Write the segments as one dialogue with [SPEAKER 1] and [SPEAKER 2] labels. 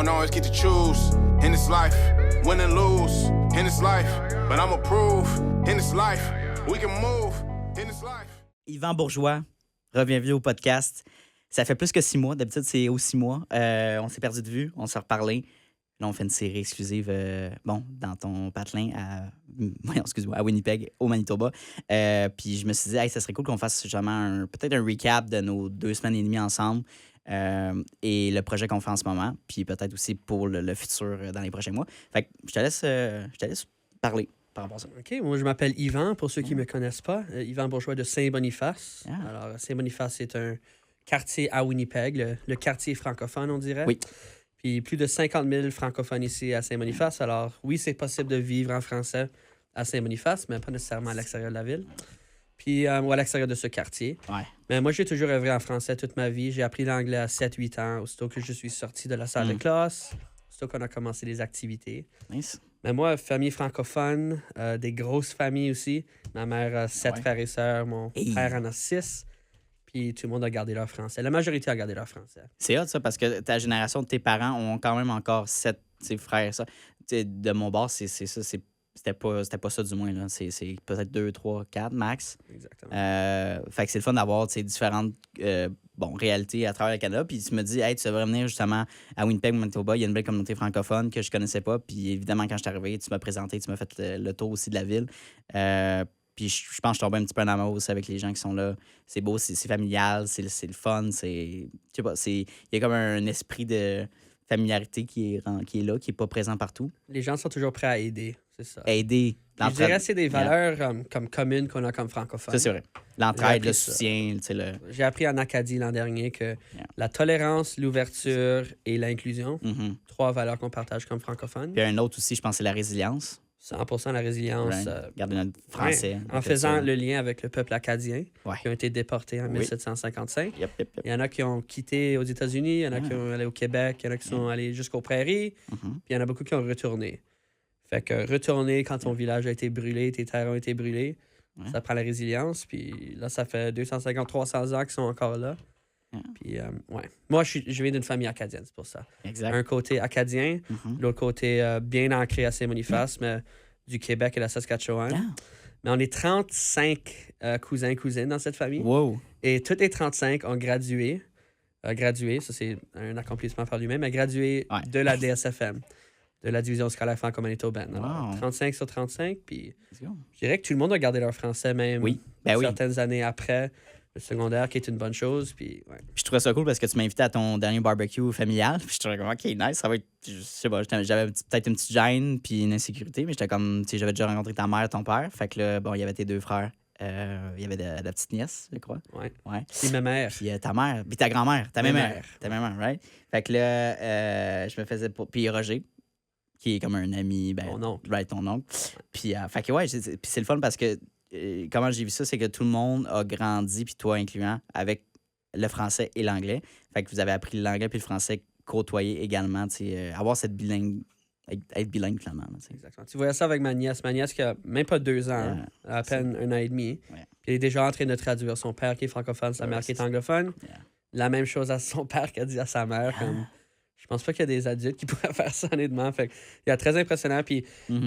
[SPEAKER 1] don't always get to choose in this life, win and lose in this life, but I'ma prove in this life, we can move in this life.
[SPEAKER 2] Yvan Bourgeois, bienvenue au podcast. Ça fait plus que 6 mois. D'habitude, c'est aux 6 mois. On s'est perdu de vue, on s'est reparlé. Là, on fait une série exclusive, dans ton patelin à Winnipeg, au Manitoba. Puis je me suis dit, hey, ça serait cool qu'on fasse justement peut-être un recap de nos 2 semaines et demie ensemble et le projet qu'on fait en ce moment. Puis peut-être aussi pour le futur dans les prochains mois. Fait que je te laisse parler par rapport à ça.
[SPEAKER 3] OK, moi je m'appelle Yvan, pour ceux qui ne me connaissent pas. Yvan Bourgeois de Saint-Boniface.
[SPEAKER 2] Ah.
[SPEAKER 3] Alors, Saint-Boniface, c'est un quartier à Winnipeg, le quartier francophone, on dirait.
[SPEAKER 2] Oui.
[SPEAKER 3] Puis plus de 50 000 francophones ici à Saint-Boniface. Alors, oui, c'est possible de vivre en français à Saint-Boniface, mais pas nécessairement à l'extérieur de la ville. Puis, ou à l'extérieur de ce quartier.
[SPEAKER 2] Ouais.
[SPEAKER 3] Mais moi, j'ai toujours œuvré en français toute ma vie. J'ai appris l'anglais à 7-8 ans, aussitôt que je suis sorti de la salle de classe, aussitôt qu'on a commencé les activités.
[SPEAKER 2] Nice.
[SPEAKER 3] Mais moi, famille francophone, des grosses familles aussi. Ma mère a 7 frères et sœurs, mon frère en a 6. Puis tout le monde a gardé leur français. La majorité a gardé leur français.
[SPEAKER 2] C'est hot, ça, parce que ta génération de tes parents ont quand même encore 7 frères. Ça. De mon bord, c'est ça. C'était pas ça, du moins. Là. C'est peut-être 2, 3, 4 max.
[SPEAKER 3] Exactement.
[SPEAKER 2] Fait que c'est le fun d'avoir différentes réalités à travers le Canada. Puis tu me dis, hey, tu devrais venir justement à Winnipeg, Manitoba. Il y a une belle communauté francophone que je connaissais pas. Puis évidemment, quand je suis arrivé, tu m'as présenté, tu m'as fait le tour aussi de la ville. Puis je pense que je tombais un petit peu en amour aussi avec les gens qui sont là. C'est beau, c'est familial, c'est le fun. Je sais pas, il y a comme un esprit de familiarité qui est là, qui n'est pas présent partout.
[SPEAKER 3] Les gens sont toujours prêts à aider, c'est ça.
[SPEAKER 2] Aider.
[SPEAKER 3] Je dirais que c'est des valeurs comme communes qu'on a comme francophones.
[SPEAKER 2] Ça, c'est vrai. L'entraide, le soutien.
[SPEAKER 3] J'ai appris en Acadie l'an dernier que la tolérance, l'ouverture et l'inclusion, 3 valeurs qu'on partage comme francophones.
[SPEAKER 2] Puis un autre aussi, je pense, c'est la résilience.
[SPEAKER 3] 100% la résilience.
[SPEAKER 2] Garder notre français.
[SPEAKER 3] En faisant le lien avec le peuple acadien,
[SPEAKER 2] Ouais.
[SPEAKER 3] qui ont été déportés en 1755.
[SPEAKER 2] Yep.
[SPEAKER 3] Il y en a qui ont quitté aux États-Unis, il y en a qui sont allés au Québec, il y en a qui sont allés jusqu'aux prairies, puis il y en a beaucoup qui ont retourné. Fait que retourner quand ton village a été brûlé, tes terres ont été brûlées, ça prend la résilience. Puis là, ça fait 250-300 ans qu'ils sont encore là. Puis, moi, je viens d'une famille acadienne, c'est pour ça.
[SPEAKER 2] Exact.
[SPEAKER 3] Un côté acadien, l'autre côté bien ancré à Saint-Boniface, mais du Québec et la Saskatchewan. Mais on est 35 cousins et cousines dans cette famille.
[SPEAKER 2] Wow.
[SPEAKER 3] Et tous les 35 ont gradué. Ça, c'est un accomplissement par lui-même, mais gradué de la DSFM, de la Division scolaire franco-manitobaine. Alors, 35 sur 35, puis je dirais que tout le monde a gardé leur français même certaines années après le secondaire, qui est une bonne chose. Puis,
[SPEAKER 2] je trouvais ça cool parce que tu m'as invité à ton dernier barbecue familial. Puis je trouvais comme, OK, nice, ça va être. Je sais pas, j'avais peut-être une petite gêne puis une insécurité, mais j'étais comme, tu sais, j'avais déjà rencontré ta mère, ton père. Fait que là, il y avait tes 2 frères. Il y avait la petite nièce, je crois.
[SPEAKER 3] Ouais. Puis ma mère.
[SPEAKER 2] Puis ta mère. Puis ta grand-mère. Ta
[SPEAKER 3] mère.
[SPEAKER 2] Ta mère, right? Fait que là, je me faisais. Puis Roger, qui est comme un ami.
[SPEAKER 3] Mon oncle.
[SPEAKER 2] Right, ton oncle. Puis, fait que, puis c'est le fun parce que comment j'ai vu ça, c'est que tout le monde a grandi, puis toi incluant, avec le français et l'anglais. Fait que vous avez appris l'anglais puis le français côtoyer également, avoir cette être bilingue finalement.
[SPEAKER 3] Exactement. Tu voyais ça avec ma nièce qui a même pas 2 ans, à peine 1 an et demi. Puis elle est déjà en train de traduire son père qui est francophone, sa mère qui est anglophone. La même chose à son père qu'a dit à sa mère. Comme, je pense pas qu'il y a des adultes qui pourraient faire ça honnêtement. Fait que, il est très impressionnant. Puis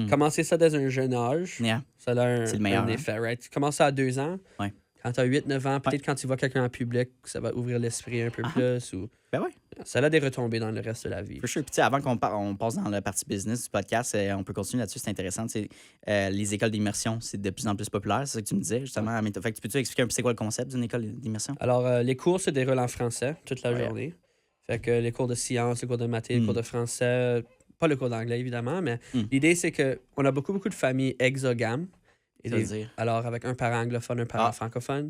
[SPEAKER 3] commencer ça dès un jeune âge, ça a un effet. Right? Tu commences ça à 2 ans. Quand tu as 8-9 ans, peut-être quand tu vois quelqu'un en public, ça va ouvrir l'esprit un peu plus. Ou... Ça a des retombées dans le reste de la vie.
[SPEAKER 2] For sure. Puis avant qu'on passe dans la partie business du podcast, on peut continuer là-dessus, c'est intéressant. Les écoles d'immersion, c'est de plus en plus populaire, c'est ça que tu me disais justement. Fait que peux-tu expliquer un peu c'est quoi le concept d'une école d'immersion?
[SPEAKER 3] Alors, les cours se déroulent en français toute la journée. Fait que les cours de sciences, les cours de maths, les cours de français, pas le cours d'anglais évidemment, mais l'idée c'est qu'on a beaucoup de familles exogames. Alors, avec un parent anglophone, un parent francophone.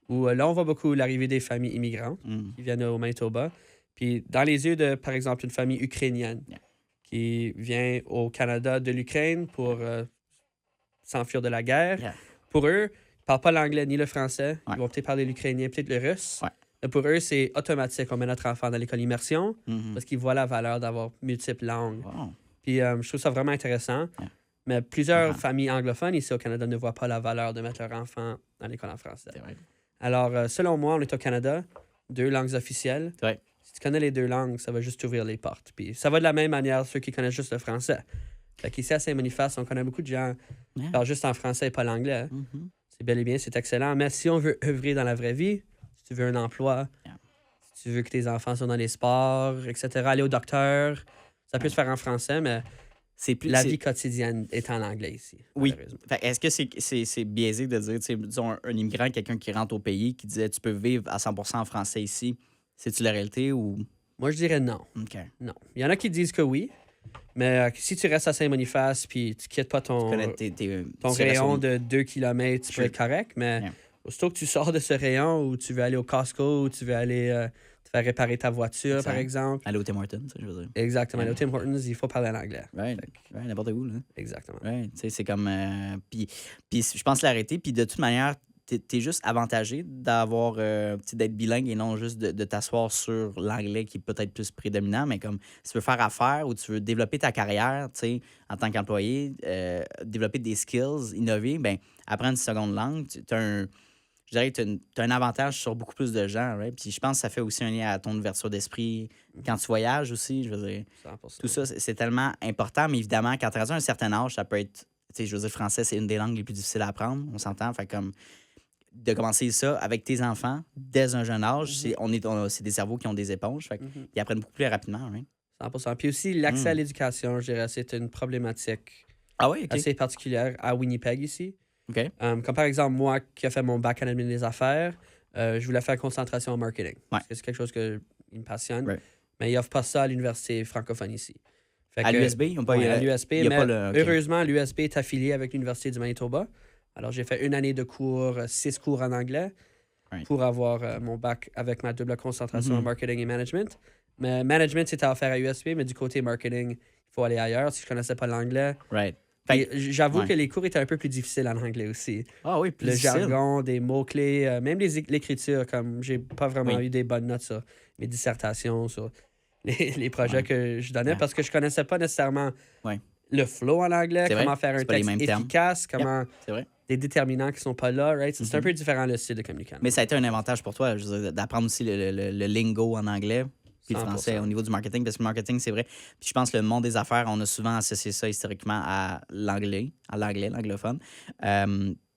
[SPEAKER 3] Où là, on voit beaucoup l'arrivée des familles immigrantes qui viennent au Manitoba. Puis, dans les yeux de, par exemple, une famille ukrainienne qui vient au Canada de l'Ukraine pour s'enfuir de la guerre, pour eux, ils ne parlent pas l'anglais ni le français. Ils vont peut-être parler l'ukrainien, peut-être le russe. Et pour eux, c'est automatique. On met notre enfant dans l'école immersion parce qu'ils voient la valeur d'avoir multiples langues. Puis, je trouve ça vraiment intéressant. Mais plusieurs familles anglophones ici au Canada ne voient pas la valeur de mettre leur enfant dans l'école en français. Alors, selon moi, on est au Canada, 2 langues officielles. Si tu connais les deux langues, ça va juste t'ouvrir les portes. Puis ça va de la même manière ceux qui connaissent juste le français. Fait qu'ici à Saint-Boniface, on connaît beaucoup de gens qui parlent juste en français et pas l'anglais.
[SPEAKER 2] Mhm.
[SPEAKER 3] C'est bel et bien, c'est excellent. Mais si on veut œuvrer dans la vraie vie, si tu veux un emploi, si tu veux que tes enfants soient dans les sports, etc., aller au docteur, ça peut se faire en français, mais
[SPEAKER 2] C'est plus,
[SPEAKER 3] la
[SPEAKER 2] c'est-
[SPEAKER 3] vie quotidienne est en anglais ici.
[SPEAKER 2] Oui.
[SPEAKER 3] malheureusement.
[SPEAKER 2] Fait, est-ce que c'est biaisé de dire, tu sais, disons, un immigrant, quelqu'un qui rentre au pays, qui disait tu peux vivre à 100% en français ici, c'est-tu la réalité ou.
[SPEAKER 3] Moi, je dirais non.
[SPEAKER 2] OK.
[SPEAKER 3] Non. Il y en a qui disent que oui, mais si tu restes à Saint-Boniface puis tu quittes pas ton
[SPEAKER 2] Connais
[SPEAKER 3] ton
[SPEAKER 2] tu restes
[SPEAKER 3] rayon
[SPEAKER 2] au-
[SPEAKER 3] de 2 km, tu peux être correct, mais
[SPEAKER 2] Yeah.
[SPEAKER 3] aussitôt que tu sors de ce rayon où tu veux aller au Costco ou tu veux aller te faire réparer ta voiture,
[SPEAKER 2] Exact.
[SPEAKER 3] par exemple.
[SPEAKER 2] Aller au Tim Hortons, ça, je veux dire.
[SPEAKER 3] Exactement.
[SPEAKER 2] Yeah.
[SPEAKER 3] Au Tim Hortons, il faut parler en anglais.
[SPEAKER 2] Right. Ouais, n'importe où, là.
[SPEAKER 3] Exactement.
[SPEAKER 2] Ouais, tu sais, c'est comme. Puis je pense l'arrêter. Puis de toute manière, t'es juste avantagé d'avoir. Tu sais, d'être bilingue et non juste de t'asseoir sur l'anglais qui est peut-être plus prédominant. Mais comme si tu veux faire affaire ou tu veux développer ta carrière, tu sais, en tant qu'employé, développer des skills, innover, ben apprendre une seconde langue, tu as un. Je dirais que tu as un avantage sur beaucoup plus de gens, right? Puis je pense que ça fait aussi un lien à ton ouverture d'esprit quand tu voyages aussi, je veux dire.
[SPEAKER 3] 100%.
[SPEAKER 2] Tout ça, c'est tellement important, mais évidemment, quand tu as un certain âge, ça peut être. Tu sais, je veux dire, français, c'est une des langues les plus difficiles à apprendre, on s'entend. Fait comme de commencer ça avec tes enfants dès un jeune âge, c'est des cerveaux qui ont des éponges, fait ils apprennent beaucoup plus rapidement, right?
[SPEAKER 3] 100%. Puis aussi, l'accès à l'éducation, je dirais, c'est une problématique
[SPEAKER 2] Ah oui, OK.
[SPEAKER 3] assez particulière à Winnipeg ici.
[SPEAKER 2] OK.
[SPEAKER 3] Comme par exemple, moi qui ai fait mon bac en admin des affaires, je voulais faire concentration en marketing. Parce que c'est quelque chose qui me passionne.
[SPEAKER 2] Right.
[SPEAKER 3] Mais ils n'offrent pas ça à l'université francophone ici. Fait
[SPEAKER 2] À
[SPEAKER 3] que-
[SPEAKER 2] l'USB, ils ont pas.
[SPEAKER 3] Ouais, à l'USB,
[SPEAKER 2] il y a
[SPEAKER 3] mais
[SPEAKER 2] pas le- OK.
[SPEAKER 3] heureusement, l'USB est affilié avec l'Université du Manitoba. Alors, j'ai fait une année de cours, 6 cours en anglais
[SPEAKER 2] Right.
[SPEAKER 3] pour avoir mon bac avec ma double concentration en
[SPEAKER 2] Mhm.
[SPEAKER 3] marketing et management. Mais management, c'était à faire à USB, mais du côté marketing, il faut aller ailleurs si je connaissais pas l'anglais.
[SPEAKER 2] Right.
[SPEAKER 3] Puis,
[SPEAKER 2] Fait-
[SPEAKER 3] j'avoue
[SPEAKER 2] ouais.
[SPEAKER 3] que les cours étaient un peu plus difficiles en anglais aussi.
[SPEAKER 2] Ah oui, plus
[SPEAKER 3] Le
[SPEAKER 2] difficile.
[SPEAKER 3] jargon, des mots-clés, même l'écriture, comme j'ai pas vraiment
[SPEAKER 2] Oui.
[SPEAKER 3] eu des bonnes notes sur mes dissertations, sur les projets
[SPEAKER 2] Ouais.
[SPEAKER 3] que je donnais
[SPEAKER 2] Yeah.
[SPEAKER 3] parce que je connaissais pas nécessairement
[SPEAKER 2] Ouais.
[SPEAKER 3] le flow en anglais,
[SPEAKER 2] C'est vrai,
[SPEAKER 3] comment faire un
[SPEAKER 2] c'est pas les
[SPEAKER 3] texte
[SPEAKER 2] mêmes termes.
[SPEAKER 3] efficace, comment
[SPEAKER 2] C'est vrai.
[SPEAKER 3] des déterminants qui sont pas là, right? C'est un
[SPEAKER 2] Mhm.
[SPEAKER 3] peu différent le style de communication.
[SPEAKER 2] Mais ça a été un avantage pour toi, je veux dire, d'apprendre aussi le lingo en anglais. Puis le
[SPEAKER 3] 100%.
[SPEAKER 2] français au niveau du marketing, parce que le marketing, c'est vrai. Puis je pense que le monde des affaires, on a souvent associé ça historiquement à l'anglophone.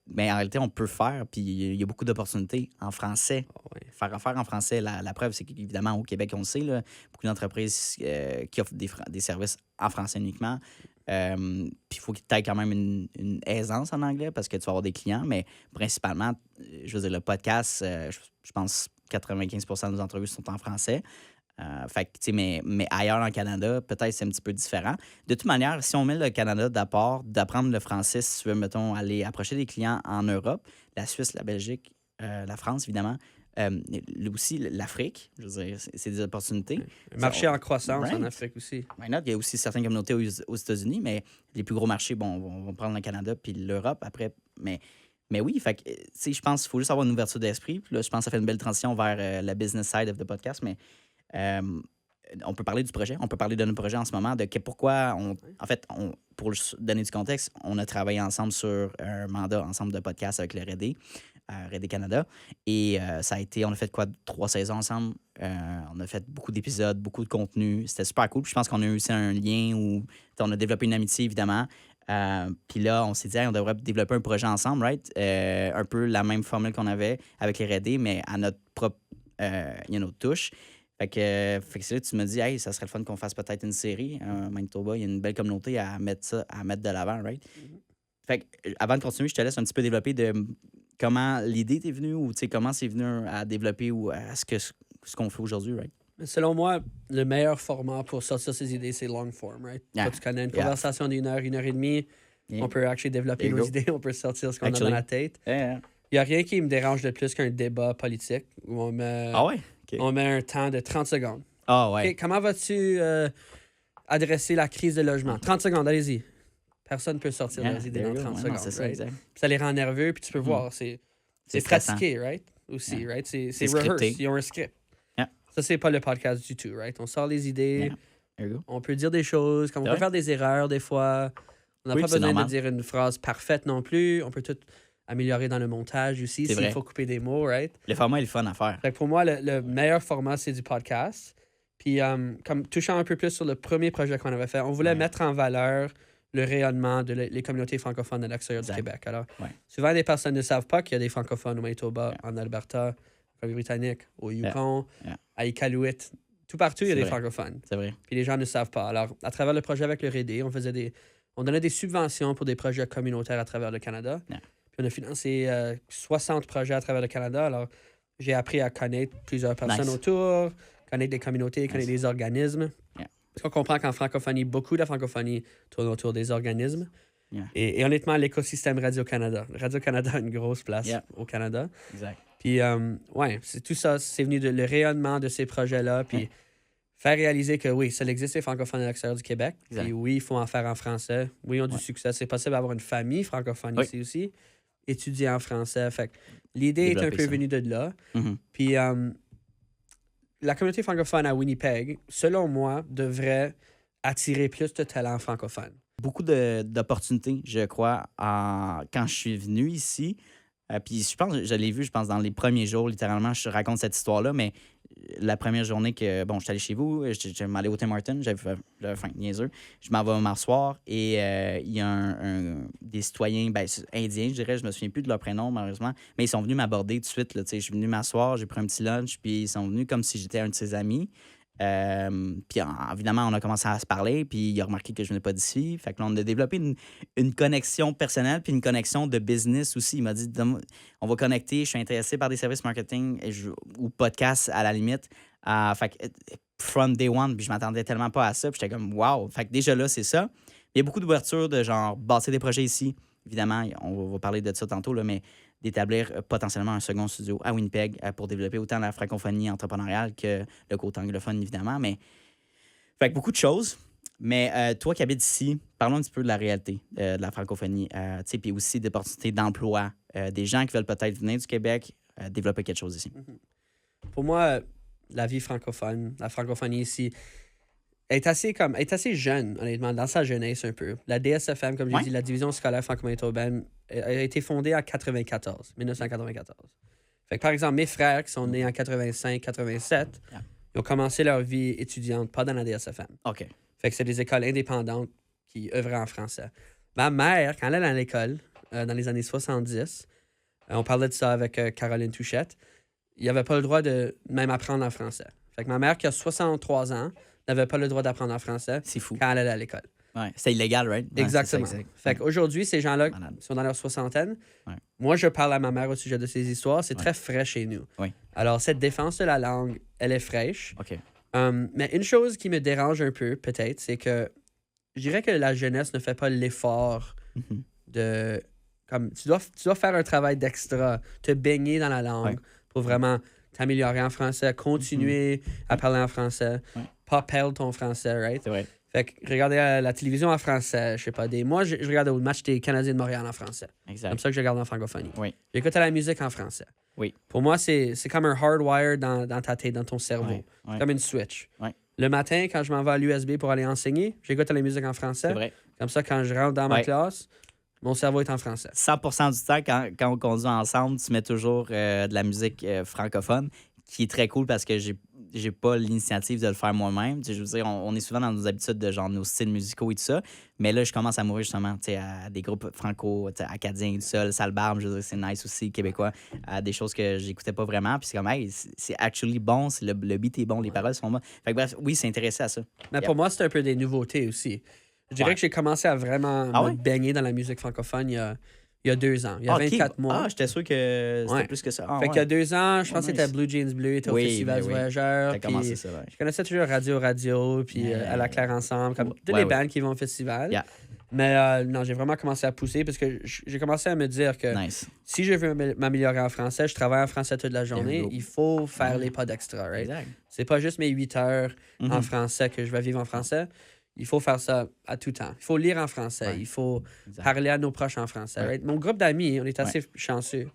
[SPEAKER 2] Mais en réalité, on peut faire, puis il y a beaucoup d'opportunités en français.
[SPEAKER 3] Ouais.
[SPEAKER 2] Faire affaire en français, la preuve, c'est qu'évidemment, au Québec, on le sait, là, beaucoup d'entreprises qui offrent des services en français uniquement. Puis il faut que tu aies quand même une aisance en anglais parce que tu vas avoir des clients, mais principalement, je veux dire, le podcast, je pense 95% de nos entrevues sont en français. Fait que, tu sais, mais ailleurs en Canada, peut-être c'est un petit peu différent. De toute manière, si on met le Canada d'apport, d'apprendre le français, si tu veux, mettons, aller approcher des clients en Europe, la Suisse, la Belgique, la France, évidemment, aussi l'Afrique, je veux dire, c'est des opportunités.
[SPEAKER 3] Un marché
[SPEAKER 2] Ça,
[SPEAKER 3] en croissance
[SPEAKER 2] right.
[SPEAKER 3] en Afrique aussi.
[SPEAKER 2] Why not? Il y a aussi certaines communautés aux États-Unis, mais les plus gros marchés, bon, vont prendre le Canada puis l'Europe après. Mais oui, fait que, tu sais, je pense qu'il faut juste avoir une ouverture d'esprit. Puis là, je pense que ça fait une belle transition vers la business side of the podcast, mais on peut parler du projet, on peut parler de notre projet en ce moment, pourquoi pour donner du contexte, on a travaillé ensemble sur un mandat ensemble de podcast avec le RD, RD Canada, et on a fait 3 saisons ensemble, on a fait beaucoup d'épisodes, beaucoup de contenu, c'était super cool, puis je pense qu'on a eu aussi un lien où on a développé une amitié, évidemment. Puis là, on s'est dit, hey, on devrait développer un projet ensemble, right? Un peu la même formule qu'on avait avec les RD, mais à notre propre touche. Fait que c'est là que tu me dis, hey, ça serait le fun qu'on fasse peut-être une série. Manitoba, il y a une belle communauté à mettre de l'avant, right? Fait que, avant de continuer, je te laisse un petit peu développer de comment l'idée t'est venue ou comment c'est venu à développer ou à ce qu'on fait aujourd'hui, right?
[SPEAKER 3] Mais selon moi, le meilleur format pour sortir ses idées, c'est long form, right?
[SPEAKER 2] Yeah.
[SPEAKER 3] Toi, tu connais une
[SPEAKER 2] Yeah.
[SPEAKER 3] conversation d'1 heure, 1 heure et demie.
[SPEAKER 2] Yeah.
[SPEAKER 3] On peut actually développer
[SPEAKER 2] There you
[SPEAKER 3] nos
[SPEAKER 2] go.
[SPEAKER 3] idées, on peut sortir ce qu'on a
[SPEAKER 2] Actually.
[SPEAKER 3] dans la tête.
[SPEAKER 2] Yeah.
[SPEAKER 3] Il n'y a rien qui me dérange de plus qu'un débat politique où on met,
[SPEAKER 2] Ah ouais? OK.
[SPEAKER 3] on met un temps de 30 secondes.
[SPEAKER 2] Ah ouais.
[SPEAKER 3] OK, comment vas-tu adresser la crise de logement? 30 secondes, allez-y. Personne ne peut sortir
[SPEAKER 2] Yeah,
[SPEAKER 3] leurs idées
[SPEAKER 2] there
[SPEAKER 3] dans
[SPEAKER 2] you go.
[SPEAKER 3] 30
[SPEAKER 2] Ouais,
[SPEAKER 3] secondes.
[SPEAKER 2] non, c'est ça,
[SPEAKER 3] right?
[SPEAKER 2] exact.
[SPEAKER 3] Puis ça les rend nerveux, puis tu peux voir. C'est
[SPEAKER 2] stressant.
[SPEAKER 3] pratiqué, right? Aussi,
[SPEAKER 2] Yeah.
[SPEAKER 3] right? C'est
[SPEAKER 2] C'est
[SPEAKER 3] rehearsed.
[SPEAKER 2] scripté.
[SPEAKER 3] Ils ont un script.
[SPEAKER 2] Yeah.
[SPEAKER 3] Ça, c'est pas le podcast du tout, right? On sort les idées,
[SPEAKER 2] Yeah. There you go.
[SPEAKER 3] on peut dire des choses, comme on
[SPEAKER 2] C'est
[SPEAKER 3] peut
[SPEAKER 2] vrai.
[SPEAKER 3] faire des erreurs des fois. On n'a
[SPEAKER 2] Oui,
[SPEAKER 3] pas
[SPEAKER 2] c'est
[SPEAKER 3] besoin
[SPEAKER 2] normal.
[SPEAKER 3] de dire une phrase parfaite non plus. On peut tout améliorer dans le montage aussi,
[SPEAKER 2] C'est
[SPEAKER 3] s'il
[SPEAKER 2] vrai.
[SPEAKER 3] faut couper des mots, right?
[SPEAKER 2] Le format est le fun à faire.
[SPEAKER 3] Fait que pour moi, le meilleur format, c'est du podcast. Puis, comme touchant un peu plus sur le premier projet qu'on avait fait, on voulait mettre en valeur le rayonnement les communautés francophones de l'extérieur du
[SPEAKER 2] Exact.
[SPEAKER 3] Québec. Alors,
[SPEAKER 2] Ouais.
[SPEAKER 3] souvent, des personnes ne savent pas qu'il y a des francophones au Manitoba, en Alberta, en Colombie-Britannique, au Yukon,
[SPEAKER 2] Yeah.
[SPEAKER 3] à Iqaluit. Tout partout, il y a
[SPEAKER 2] C'est
[SPEAKER 3] des
[SPEAKER 2] vrai.
[SPEAKER 3] francophones.
[SPEAKER 2] C'est vrai.
[SPEAKER 3] Puis les gens ne savent pas. Alors, à travers le projet avec le RD, on donnait des subventions pour des projets communautaires à travers le Canada.
[SPEAKER 2] Yeah.
[SPEAKER 3] Puis on a financé 60 projets à travers le Canada. Alors, j'ai appris à connaître plusieurs personnes
[SPEAKER 2] Nice.
[SPEAKER 3] autour, connaître des communautés, connaître des organismes.
[SPEAKER 2] Yeah.
[SPEAKER 3] Parce qu'on comprend qu'en francophonie, beaucoup de la francophonie tourne autour des organismes.
[SPEAKER 2] Yeah.
[SPEAKER 3] Et honnêtement, l'écosystème Radio-Canada. Radio-Canada a une grosse place
[SPEAKER 2] Yeah.
[SPEAKER 3] au Canada.
[SPEAKER 2] Exact.
[SPEAKER 3] Puis, ouais, c'est tout ça. C'est venu de le rayonnement de ces projets-là. Puis, faire réaliser que oui, ça existe les francophones à l'extérieur du Québec.
[SPEAKER 2] Exact.
[SPEAKER 3] Puis, oui, il faut en faire en français. Oui, ils ont du
[SPEAKER 2] Ouais.
[SPEAKER 3] succès. C'est possible d'avoir une famille francophone
[SPEAKER 2] Oui.
[SPEAKER 3] ici aussi. Étudier en français. Fait que l'idée est un
[SPEAKER 2] Développer
[SPEAKER 3] peu
[SPEAKER 2] ça.
[SPEAKER 3] venue de là.
[SPEAKER 2] Mhm.
[SPEAKER 3] Puis, la communauté francophone à Winnipeg, selon moi, devrait attirer plus de talents francophones.
[SPEAKER 2] Beaucoup d'opportunités, je crois, quand je suis venu ici. Puis je pense, je l'ai vu, je pense, dans les premiers jours, littéralement, je raconte cette histoire-là, mais la première journée que, bon, je suis allé chez vous, je m'allais au Tim Hortons, j'avais faim, niaiseux. Je m'en vais m'asseoir et il y a des citoyens indiens, je dirais, je me souviens plus de leur prénom, malheureusement, mais ils sont venus m'aborder tout de suite. Là, je suis venu m'asseoir, j'ai pris un petit lunch, puis ils sont venus comme si j'étais un de ses amis. Puis évidemment, on a commencé à se parler, puis il a remarqué que je venais pas d'ici. Fait que là, on a développé une connexion personnelle, puis une connexion de business aussi. Il m'a dit, on va connecter, je suis intéressé par des services marketing ou podcasts à la limite. Fait que from day one, puis je m'attendais tellement pas à ça, puis j'étais comme wow. Fait que déjà là, c'est ça. Il y a beaucoup d'ouverture de genre bâtir des projets ici. Évidemment, on va parler de ça tantôt, là, mais d'établir potentiellement un second studio à Winnipeg pour développer autant la francophonie entrepreneuriale que le côté anglophone, évidemment. Mais fait que beaucoup de choses. Mais toi qui habites ici, parlons un petit peu de la réalité de la francophonie, puis aussi d'opportunités d'emploi, des gens qui veulent peut-être venir du Québec, développer quelque chose ici.
[SPEAKER 3] Pour moi, la vie francophone, la francophonie ici, est assez jeune, honnêtement, dans sa jeunesse un peu. La DSFM, comme j'ai dit, la Division scolaire franco-manitobaine, a été fondée en 1994. Fait que, par exemple, mes frères qui sont nés en 85-87, ils ont commencé leur vie étudiante pas dans la DSFM.
[SPEAKER 2] OK.
[SPEAKER 3] Fait que c'est des écoles indépendantes qui œuvraient en français. Ma mère, quand elle allait à l'école, dans les années 70, on parlait de ça avec Caroline Touchette, il n'y avait pas le droit de même apprendre en français. Fait que ma mère, qui a 63 ans, n'avait pas le droit d'apprendre en français
[SPEAKER 2] C'est fou.
[SPEAKER 3] quand elle allait à l'école.
[SPEAKER 2] Ouais. C'est illégal, right? Ouais,
[SPEAKER 3] Exactement.
[SPEAKER 2] c'est ça, exact.
[SPEAKER 3] Fait qu'aujourd'hui, ces gens-là
[SPEAKER 2] Malade.
[SPEAKER 3] sont dans leur soixantaine.
[SPEAKER 2] Ouais.
[SPEAKER 3] Moi, je parle à ma mère au sujet de ces histoires. C'est très frais chez nous.
[SPEAKER 2] Oui.
[SPEAKER 3] Alors, cette défense de la langue, elle est fraîche.
[SPEAKER 2] OK.
[SPEAKER 3] Mais une chose qui me dérange un peu, peut-être, c'est que je dirais que la jeunesse ne fait pas l'effort
[SPEAKER 2] Mhm.
[SPEAKER 3] de... Comme, tu dois faire un travail d'extra, te baigner dans la langue
[SPEAKER 2] Ouais.
[SPEAKER 3] pour vraiment t'améliorer en français, continuer à parler en français,
[SPEAKER 2] Ouais.
[SPEAKER 3] pas perdre ton français, right?
[SPEAKER 2] C'est vrai.
[SPEAKER 3] Fait que regarder la télévision en français, je sais pas, moi, je regarde le match des Canadiens de Montréal en français. C'est
[SPEAKER 2] Exact.
[SPEAKER 3] comme ça que je regarde en francophonie.
[SPEAKER 2] Oui.
[SPEAKER 3] J'écoute la musique en français.
[SPEAKER 2] Oui.
[SPEAKER 3] Pour moi, c'est comme un hardwire dans ta tête, dans ton cerveau.
[SPEAKER 2] Ouais. Ouais.
[SPEAKER 3] Comme une switch.
[SPEAKER 2] Ouais.
[SPEAKER 3] Le matin, quand je m'en vais à l'USB pour aller enseigner, j'écoute la musique en français.
[SPEAKER 2] C'est vrai.
[SPEAKER 3] Comme ça, quand je rentre dans ma
[SPEAKER 2] Ouais.
[SPEAKER 3] classe, mon cerveau est en français.
[SPEAKER 2] 100% du temps, quand on conduit ensemble, tu mets toujours de la musique francophone, qui est très cool parce que j'ai pas l'initiative de le faire moi-même. Tu sais, je veux dire, on est souvent dans nos habitudes de genre nos styles musicaux et tout ça. Mais là, je commence à mourir justement tu sais, à des groupes franco-acadiens et tout ça. Le Sale Barbe, je veux dire, c'est nice aussi, québécois. À des choses que j'écoutais pas vraiment. Puis c'est comme, hey, c'est actually bon, le beat est bon, les paroles sont bonnes. Fait que bref, oui, c'est intéressé à ça.
[SPEAKER 3] Mais pour moi, c'est un peu des nouveautés aussi. Je dirais
[SPEAKER 2] Ouais.
[SPEAKER 3] que j'ai commencé à vraiment
[SPEAKER 2] Ah
[SPEAKER 3] me
[SPEAKER 2] ouais?
[SPEAKER 3] baigner dans la musique francophone il y a 2 ans. Il y a 24 mois.
[SPEAKER 2] Ah, j'étais sûr que c'était
[SPEAKER 3] Ouais.
[SPEAKER 2] plus que ça. Ah,
[SPEAKER 3] Fait qu'il y a
[SPEAKER 2] ouais.
[SPEAKER 3] 2 ans, je pense
[SPEAKER 2] Oh,
[SPEAKER 3] que c'était
[SPEAKER 2] nice.
[SPEAKER 3] Blue Jeans Bleu, était au
[SPEAKER 2] Oui,
[SPEAKER 3] Festival
[SPEAKER 2] ben
[SPEAKER 3] du
[SPEAKER 2] oui.
[SPEAKER 3] Voyageur.
[SPEAKER 2] T'as
[SPEAKER 3] puis
[SPEAKER 2] commencé ça, ouais.
[SPEAKER 3] je connaissais toujours Radio, puis
[SPEAKER 2] Yeah.
[SPEAKER 3] à la Claire Ensemble, comme toutes
[SPEAKER 2] Ouais,
[SPEAKER 3] les
[SPEAKER 2] ouais.
[SPEAKER 3] bandes qui vont au festival.
[SPEAKER 2] Yeah.
[SPEAKER 3] Mais non, j'ai vraiment commencé à pousser parce que j'ai commencé à me dire que
[SPEAKER 2] Nice.
[SPEAKER 3] si je veux m'améliorer en français, je travaille en français toute la journée,
[SPEAKER 2] go.
[SPEAKER 3] il faut faire les pas d'extra, right?
[SPEAKER 2] Exact.
[SPEAKER 3] C'est pas juste mes 8 heures en
[SPEAKER 2] Mhm.
[SPEAKER 3] français que je vais vivre en français. Il faut faire ça à tout temps. Il faut lire en français.
[SPEAKER 2] Ouais.
[SPEAKER 3] Il faut
[SPEAKER 2] Exact.
[SPEAKER 3] parler à nos proches en français.
[SPEAKER 2] Ouais.
[SPEAKER 3] right? Mon groupe d'amis, on est assez chanceux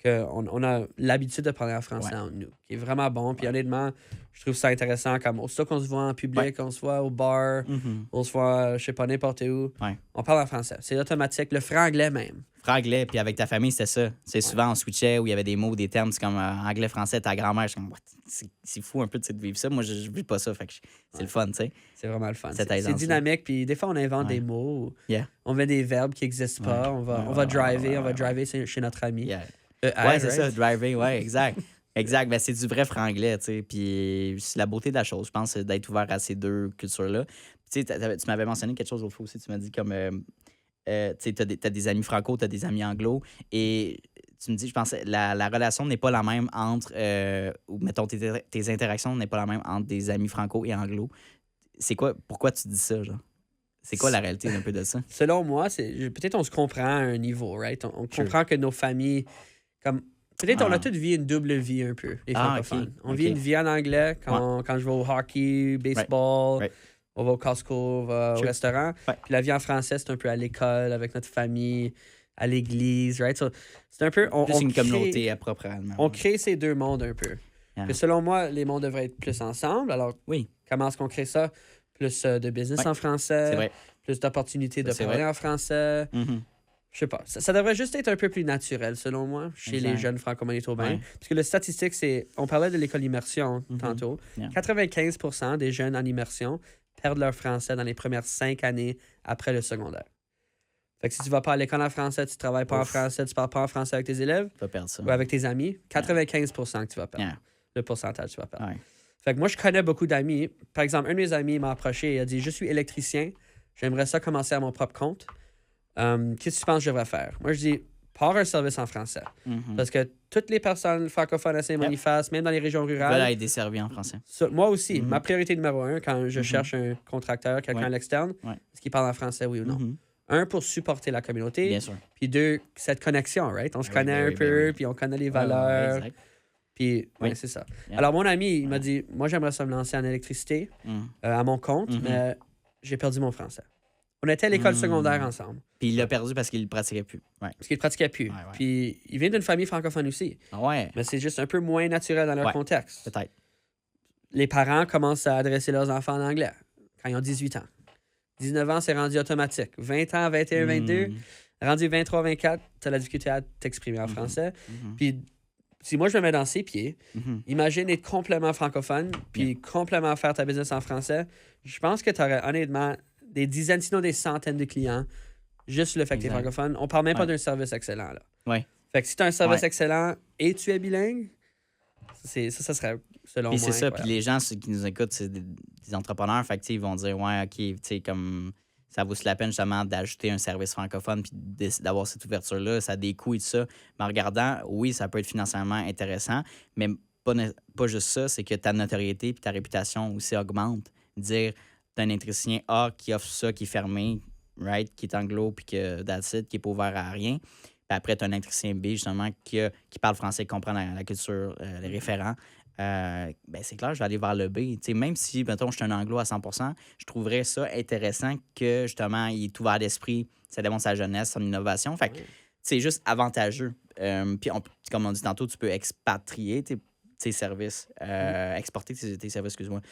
[SPEAKER 3] qu'on a l'habitude de parler en français entre nous, qui est vraiment bon. Puis honnêtement, je trouve ça intéressant. Comme aussitôt qu'on se voit en public, on se voit au bar, on se voit, je sais pas, n'importe où, on parle en français. C'est automatique. Le franglais même.
[SPEAKER 2] Franglais, puis avec ta famille, c'était ça. C'est souvent, on switchait où il y avait des mots, des termes. C'est comme anglais, français, ta grand-mère. Je suis comme, what? C'est fou un peu de vivre ça. Moi, je vis pas ça. Fait que c'est le fun, tu sais.
[SPEAKER 3] C'est vraiment le fun.
[SPEAKER 2] Cette
[SPEAKER 3] C'est
[SPEAKER 2] aisance-là.
[SPEAKER 3] dynamique. Puis des fois, on invente des mots. On met des verbes qui n'existent pas. On va driver chez notre ami.
[SPEAKER 2] Ouais, c'est ça, driver, ouais, exact. Exact, ben, c'est du vrai franglais, tu sais. Puis c'est la beauté de la chose, je pense, d'être ouvert à ces deux cultures-là. Puis tu sais, tu m'avais mentionné quelque chose l'autre fois aussi. Tu m'as dit comme, tu sais, t'as des amis franco, t'as des amis anglo. Et tu me dis, je pense, la relation n'est pas la même entre, ou mettons, tes interactions n'est pas la même entre des amis franco et anglo. C'est quoi, pourquoi tu dis ça, genre? C'est quoi la réalité un peu de ça?
[SPEAKER 3] Selon moi, peut-être on se comprend à un niveau, right? On comprend que nos familles, comme peut-être on a toutes vu une double vie un peu, les francophones. On vit une vie en anglais quand je vais au hockey, baseball, on va au Costco, on va au restaurant. Puis la vie en français, c'est un peu à l'école, avec notre famille, à l'église, right? So, c'est un peu...
[SPEAKER 2] Plus une communauté appropriée.
[SPEAKER 3] On crée ces deux mondes un peu. Que selon moi, les mondes devraient être plus ensemble. Alors, comment est-ce qu'on crée ça? Plus de business en français, plus d'opportunités de parler en français. Je sais pas. Ça devrait juste être un peu plus naturel, selon moi, chez les jeunes franco-manitobains. Parce que le statistique, c'est... On parlait de l'école immersion tantôt. 95% des jeunes en immersion perdent leur français dans les premières 5 années après le secondaire. Fait que si tu vas pas à l'école en français, tu travailles pas en français, tu parles pas en français avec tes élèves
[SPEAKER 2] tu vas perdre ça.
[SPEAKER 3] ou avec tes amis, 95% que tu vas perdre. Le pourcentage que tu vas perdre. Fait que moi, je connais beaucoup d'amis. Par exemple, un de mes amis m'a approché et a dit « Je suis électricien, j'aimerais ça commencer à mon propre compte. Qu'est-ce que tu penses que je devrais faire? » Moi, je dis « Pars un service en français. Parce que toutes les personnes francophones à Saint-Boniface, même dans les régions rurales...
[SPEAKER 2] Veulent être desservis en français.
[SPEAKER 3] Moi aussi, ma priorité numéro 1, quand je cherche un contracteur, quelqu'un à l'externe, est-ce qu'il parle en français, oui ou non? 1, pour supporter la communauté.
[SPEAKER 2] Bien sûr.
[SPEAKER 3] Puis 2, cette connexion, right? On se connaît un peu, puis on connaît les valeurs.
[SPEAKER 2] Exact.
[SPEAKER 3] Puis, c'est ça. Alors, mon ami, il m'a dit, moi, j'aimerais ça me lancer en électricité à mon compte, mais j'ai perdu mon français. On était à l'école secondaire ensemble.
[SPEAKER 2] Puis il l'a perdu parce qu'il ne le pratiquait plus.
[SPEAKER 3] Parce qu'il ne pratiquait plus. Puis, il vient d'une famille francophone aussi. Mais c'est juste un peu moins naturel dans leur contexte.
[SPEAKER 2] Peut-être.
[SPEAKER 3] Les parents commencent à adresser leurs enfants en anglais quand ils ont 18 ans. 19 ans, c'est rendu automatique. 20 ans, 21, 22, rendu 23, 24, tu as la difficulté à t'exprimer en français. Puis, si moi, je me mets dans ses pieds, imagine être complètement francophone, puis complètement faire ta business en français. Je pense que tu aurais honnêtement des dizaines, sinon des centaines de clients, juste le fait que tu es francophone. On parle même pas d'un service excellent, là. Fait que si tu as un service excellent et tu es bilingue, ça serait selon moi.
[SPEAKER 2] Puis c'est ça, puis les gens qui nous écoutent, c'est des entrepreneurs, fait que ils vont dire, ouais, OK, tu sais, comme ça vaut la peine justement d'ajouter un service francophone puis d'avoir cette ouverture-là, ça a des coûts et tout ça. Mais en regardant, oui, ça peut être financièrement intéressant, mais pas juste ça, c'est que ta notoriété puis ta réputation aussi augmente. Dire, t'as un électricien A qui offre ça, qui est fermé, right, qui est anglo, puis que that's it, qui n'est pas ouvert à rien. Puis après, tu as un électricien B, justement, qui parle français, qui comprend la culture, les référents. Ben c'est clair, je vais aller vers le B. T'sais, même si, mettons, je suis un anglo à 100%, je trouverais ça intéressant que, justement, il est ouvert d'esprit, ça démontre sa jeunesse, son innovation. Fait que c'est juste avantageux. Puis, comme on dit tantôt, tu peux expatrier tes services, exporter tes services, excuse-moi,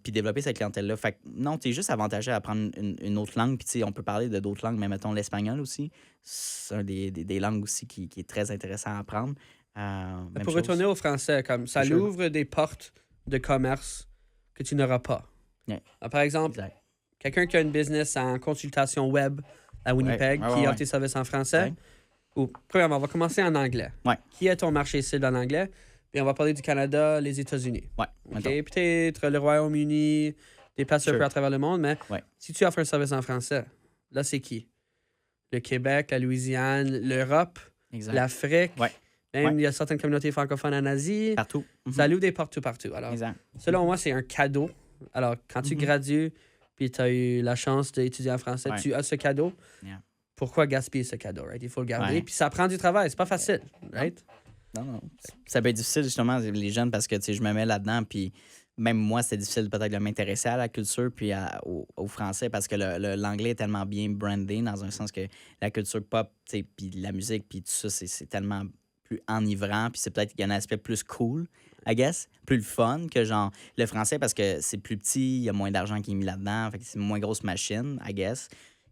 [SPEAKER 2] puis développer cette clientèle-là. Fait que non, tu es juste avantagé à apprendre une autre langue. Puis, on peut parler de d'autres langues, mais mettons l'espagnol aussi. C'est un des langues aussi qui est très intéressant à apprendre.
[SPEAKER 3] Pour retourner au français, comme ça l'ouvre des portes de commerce que tu n'auras pas. Alors, par exemple, quelqu'un qui a une business en consultation web à Winnipeg, qui offre tes services en français, ou premièrement, on va commencer en anglais. Qui est ton marché cible en anglais? Puis on va parler du Canada, les États-Unis. Peut-être le Royaume-Uni, des places un peu à travers le monde, mais si tu offres un service en français, là, c'est qui? Le Québec, la Louisiane, l'Europe, l'Afrique. Même, il y a certaines communautés francophones en Asie.
[SPEAKER 2] Partout.
[SPEAKER 3] Ça l'ouvre des portes partout. Alors, selon moi, c'est un cadeau. Alors, quand tu gradues puis tu as eu la chance d'étudier en français, tu as ce cadeau. Pourquoi gaspiller ce cadeau? Right? Il faut le garder. Puis ça prend du travail. C'est pas facile. Right?
[SPEAKER 2] Non. Ça peut être difficile, justement, les jeunes, parce que je me mets là-dedans. Puis même moi, c'est difficile peut-être de m'intéresser à la culture puis au français, parce que l'anglais est tellement bien brandé, dans un sens que la culture pop, puis la musique, puis tout ça, c'est tellement plus enivrant, puis c'est peut-être qu'il y a un aspect plus cool, I guess, plus le fun que genre le français parce que c'est plus petit, il y a moins d'argent qui est mis là-dedans, fait que c'est une moins grosse machine, I guess,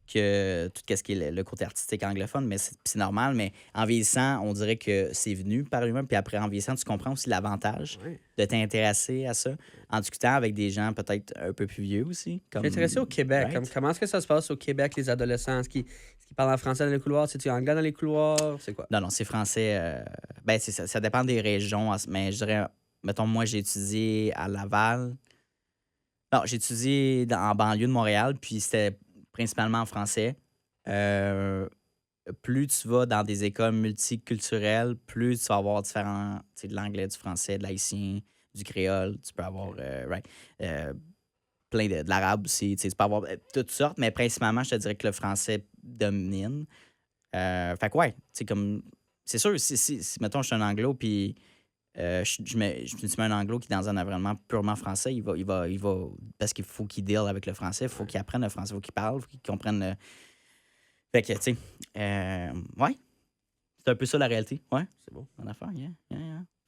[SPEAKER 2] que tout ce qui est le côté artistique anglophone, mais c'est normal, mais en vieillissant, on dirait que c'est venu par lui-même, puis après en vieillissant, tu comprends aussi l'avantage
[SPEAKER 3] Ouais.
[SPEAKER 2] de t'intéresser à ça, en discutant avec des gens peut-être un peu plus vieux aussi.
[SPEAKER 3] Je suis intéressé au Québec.
[SPEAKER 2] Right?
[SPEAKER 3] Comment est-ce que ça se passe au Québec, les adolescents? Est-ce qu'ils parlent en français dans les couloirs? C'est-tu anglais dans les couloirs? C'est quoi?
[SPEAKER 2] Non, c'est français. Ben, c'est ça dépend des régions, mais je dirais, mettons, moi, j'ai étudié à Laval. Non, j'ai étudié en banlieue de Montréal, puis c'était principalement en français. Plus tu vas dans des écoles multiculturelles, plus tu vas avoir différents, tu sais, de l'anglais, du français, de l'haïtien, du créole. Tu peux avoir, right, plein de l'arabe aussi. Tu sais, tu peux avoir toutes sortes, mais principalement, je te dirais que le français domine. Fait que ouais, tu sais, comme. C'est sûr, si mettons, je suis un anglo, puis je me suis un anglo qui est dans un environnement purement français, il va parce qu'il faut qu'il deal avec le français, il faut qu'il apprenne le français, il faut qu'il parle, il faut qu'il comprenne le. Fait que, tu sais, ouais, c'est un peu ça la réalité. Ouais,
[SPEAKER 3] C'est beau.
[SPEAKER 2] bonne affaire, yeah.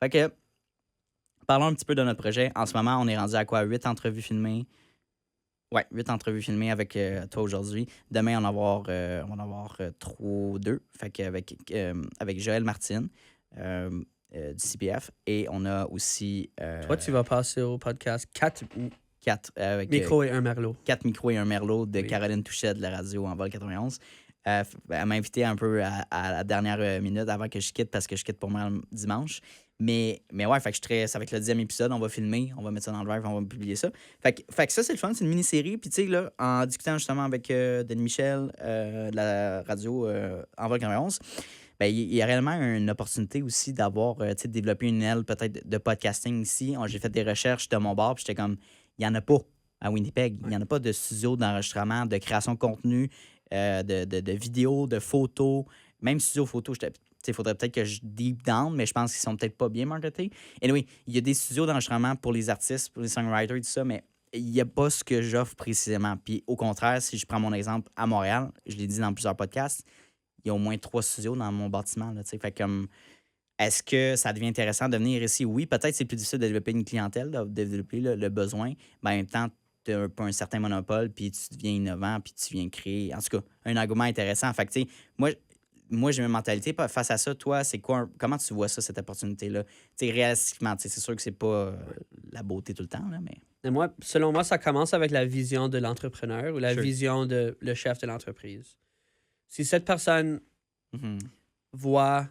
[SPEAKER 2] Fait que, parlons un petit peu de notre projet. En ce moment, on est rendu à quoi? 8 entrevues filmées. Ouais, 8 entrevues filmées avec toi aujourd'hui. Demain, on va en avoir 2. Fait qu'avec avec Joël Martine du CPF. Et on a aussi.
[SPEAKER 3] Toi, tu vas passer au podcast 4
[SPEAKER 2] avec
[SPEAKER 3] micros et un merlot.
[SPEAKER 2] 4 micros et un merlot de
[SPEAKER 3] Oui.
[SPEAKER 2] Caroline Touchet de la radio en vol 91. Elle m'a invité un peu à la dernière minute avant que je quitte parce que je quitte pour moi dimanche. Mais ouais, fait que ça va être le 10e épisode. On va filmer, on va mettre ça dans le drive, on va publier ça. Fait que ça, c'est le fun, c'est une mini-série. Puis tu sais, là, en discutant justement avec Denis Michel de la radio en vol 91, ben, il y a réellement une opportunité aussi d'avoir, tu sais, développé une aile peut-être de podcasting ici. J'ai fait des recherches de mon bord, puis j'étais comme, il n'y en a pas à Winnipeg. Il n'y en a pas de studio d'enregistrement, de création de contenu, de vidéos, de photos, même studio photo. Il faudrait peut-être que je deep down, mais je pense qu'ils sont peut-être pas bien marketés. Anyway, il y a des studios d'enregistrement pour les artistes, pour les songwriters, tout ça, mais il n'y a pas ce que j'offre précisément. Puis au contraire, si je prends mon exemple à Montréal, je l'ai dit dans plusieurs podcasts, il y a au moins 3 studios dans mon bâtiment. Là, fait comme, est-ce que ça devient intéressant de venir ici? Oui, peut-être c'est plus difficile de développer une clientèle, de développer le besoin, mais en même temps, tu as un certain monopole, puis tu deviens innovant, puis tu viens créer, en tout cas, un argument intéressant. Fait que, tu sais, moi, j'ai une mentalité. Face à ça, toi, c'est quoi? Comment tu vois ça, cette opportunité-là? Tu sais, réalistiquement, c'est sûr que c'est pas la beauté tout le temps, là, mais...
[SPEAKER 3] Et moi, selon moi, ça commence avec la vision de l'entrepreneur ou la
[SPEAKER 2] Sure.
[SPEAKER 3] vision de le chef de l'entreprise. Si cette personne
[SPEAKER 2] Mhm.
[SPEAKER 3] voit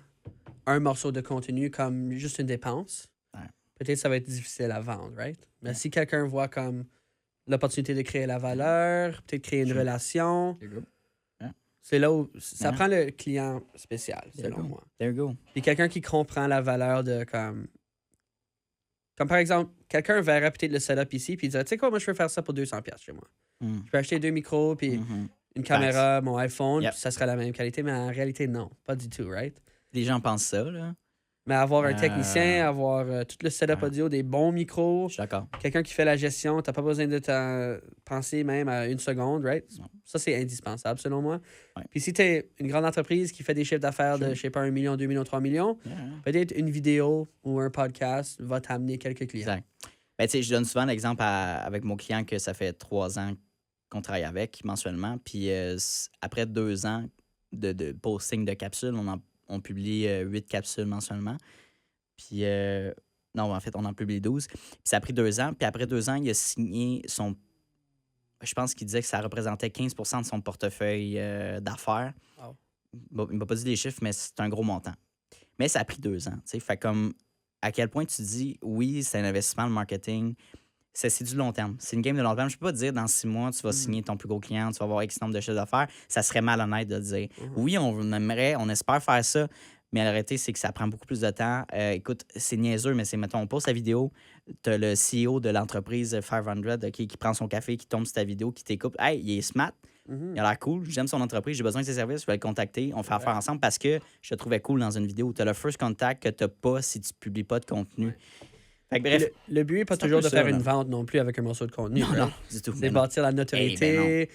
[SPEAKER 3] un morceau de contenu comme juste une dépense,
[SPEAKER 2] Ouais.
[SPEAKER 3] peut-être ça va être difficile à vendre, right? Mais
[SPEAKER 2] Ouais.
[SPEAKER 3] si quelqu'un voit comme l'opportunité de créer la valeur, peut-être créer une
[SPEAKER 2] Sure.
[SPEAKER 3] relation,
[SPEAKER 2] There you go.
[SPEAKER 3] c'est là où ça
[SPEAKER 2] Ouais.
[SPEAKER 3] prend le client spécial,
[SPEAKER 2] There you
[SPEAKER 3] selon
[SPEAKER 2] go.
[SPEAKER 3] moi.
[SPEAKER 2] There you go.
[SPEAKER 3] Puis quelqu'un qui comprend la valeur de comme par exemple, quelqu'un verrait peut-être le setup ici, puis il dirait, tu sais quoi, moi je peux faire ça pour 200$ chez moi.
[SPEAKER 2] Mm.
[SPEAKER 3] Je peux acheter 2 micros, puis
[SPEAKER 2] Mhm.
[SPEAKER 3] une caméra, mon iPhone,
[SPEAKER 2] Yep.
[SPEAKER 3] puis ça serait la même qualité, mais en réalité, non, pas du tout, right?
[SPEAKER 2] Les gens pensent ça, là.
[SPEAKER 3] Mais avoir un technicien, avoir tout le setup
[SPEAKER 2] Ouais.
[SPEAKER 3] audio, des bons micros,
[SPEAKER 2] Je suis d'accord.
[SPEAKER 3] quelqu'un qui fait la gestion, t'as pas besoin de penser même à une seconde, right?
[SPEAKER 2] Non.
[SPEAKER 3] Ça, c'est indispensable, selon moi.
[SPEAKER 2] Ouais.
[SPEAKER 3] Puis si t'es une grande entreprise qui fait des chiffres d'affaires de,
[SPEAKER 2] Sure.
[SPEAKER 3] je sais pas, 1 million, 2 millions, 3 millions,
[SPEAKER 2] Yeah.
[SPEAKER 3] peut-être une vidéo ou un podcast va t'amener quelques clients.
[SPEAKER 2] Exact. Ben, tu sais, je donne souvent l'exemple avec mon client que ça fait 3 ans qu'on travaille avec mensuellement. Puis après 2 ans de posting de capsules, on publie 8 capsules mensuellement. Puis, non, en fait, on en publie 12. Puis ça a pris 2 ans. Puis après 2 ans, il a signé son. Je pense qu'il disait que ça représentait 15% de son portefeuille d'affaires.
[SPEAKER 3] Wow.
[SPEAKER 2] Bon, il m'a pas dit les chiffres, mais c'est un gros montant. Mais ça a pris 2 ans. Tu sais, fait comme à quel point tu dis, oui, c'est un investissement, le marketing, c'est du long terme. C'est une game de long terme. Je peux pas te dire, dans 6 mois, tu vas signer ton plus gros client, tu vas avoir X nombre de chiffres d'affaires. Ça serait malhonnête de dire, oui, on espère faire ça, mais la réalité, c'est que ça prend beaucoup plus de temps. Écoute, c'est niaiseux, mais c'est, mettons, on pose sa vidéo, tu as le CEO de l'entreprise 500 qui prend son café, qui tombe sur ta vidéo, qui t'écoute. Hey, il est smart.
[SPEAKER 3] Mhm.
[SPEAKER 2] Il a l'air cool, j'aime son entreprise, j'ai besoin de ses services, je vais le contacter, on fait affaire ensemble parce que je te trouvais cool dans une vidéo. Tu as le first contact que tu n'as pas si tu publies pas de contenu. Fait que bref,
[SPEAKER 3] Le but n'est pas
[SPEAKER 2] c'est un
[SPEAKER 3] toujours
[SPEAKER 2] peu
[SPEAKER 3] de
[SPEAKER 2] ça,
[SPEAKER 3] faire
[SPEAKER 2] là.
[SPEAKER 3] une vente non plus avec un morceau de contenu.
[SPEAKER 2] non,
[SPEAKER 3] right?
[SPEAKER 2] non, du tout.
[SPEAKER 3] C'est
[SPEAKER 2] mais non.
[SPEAKER 3] bâtir la notoriété,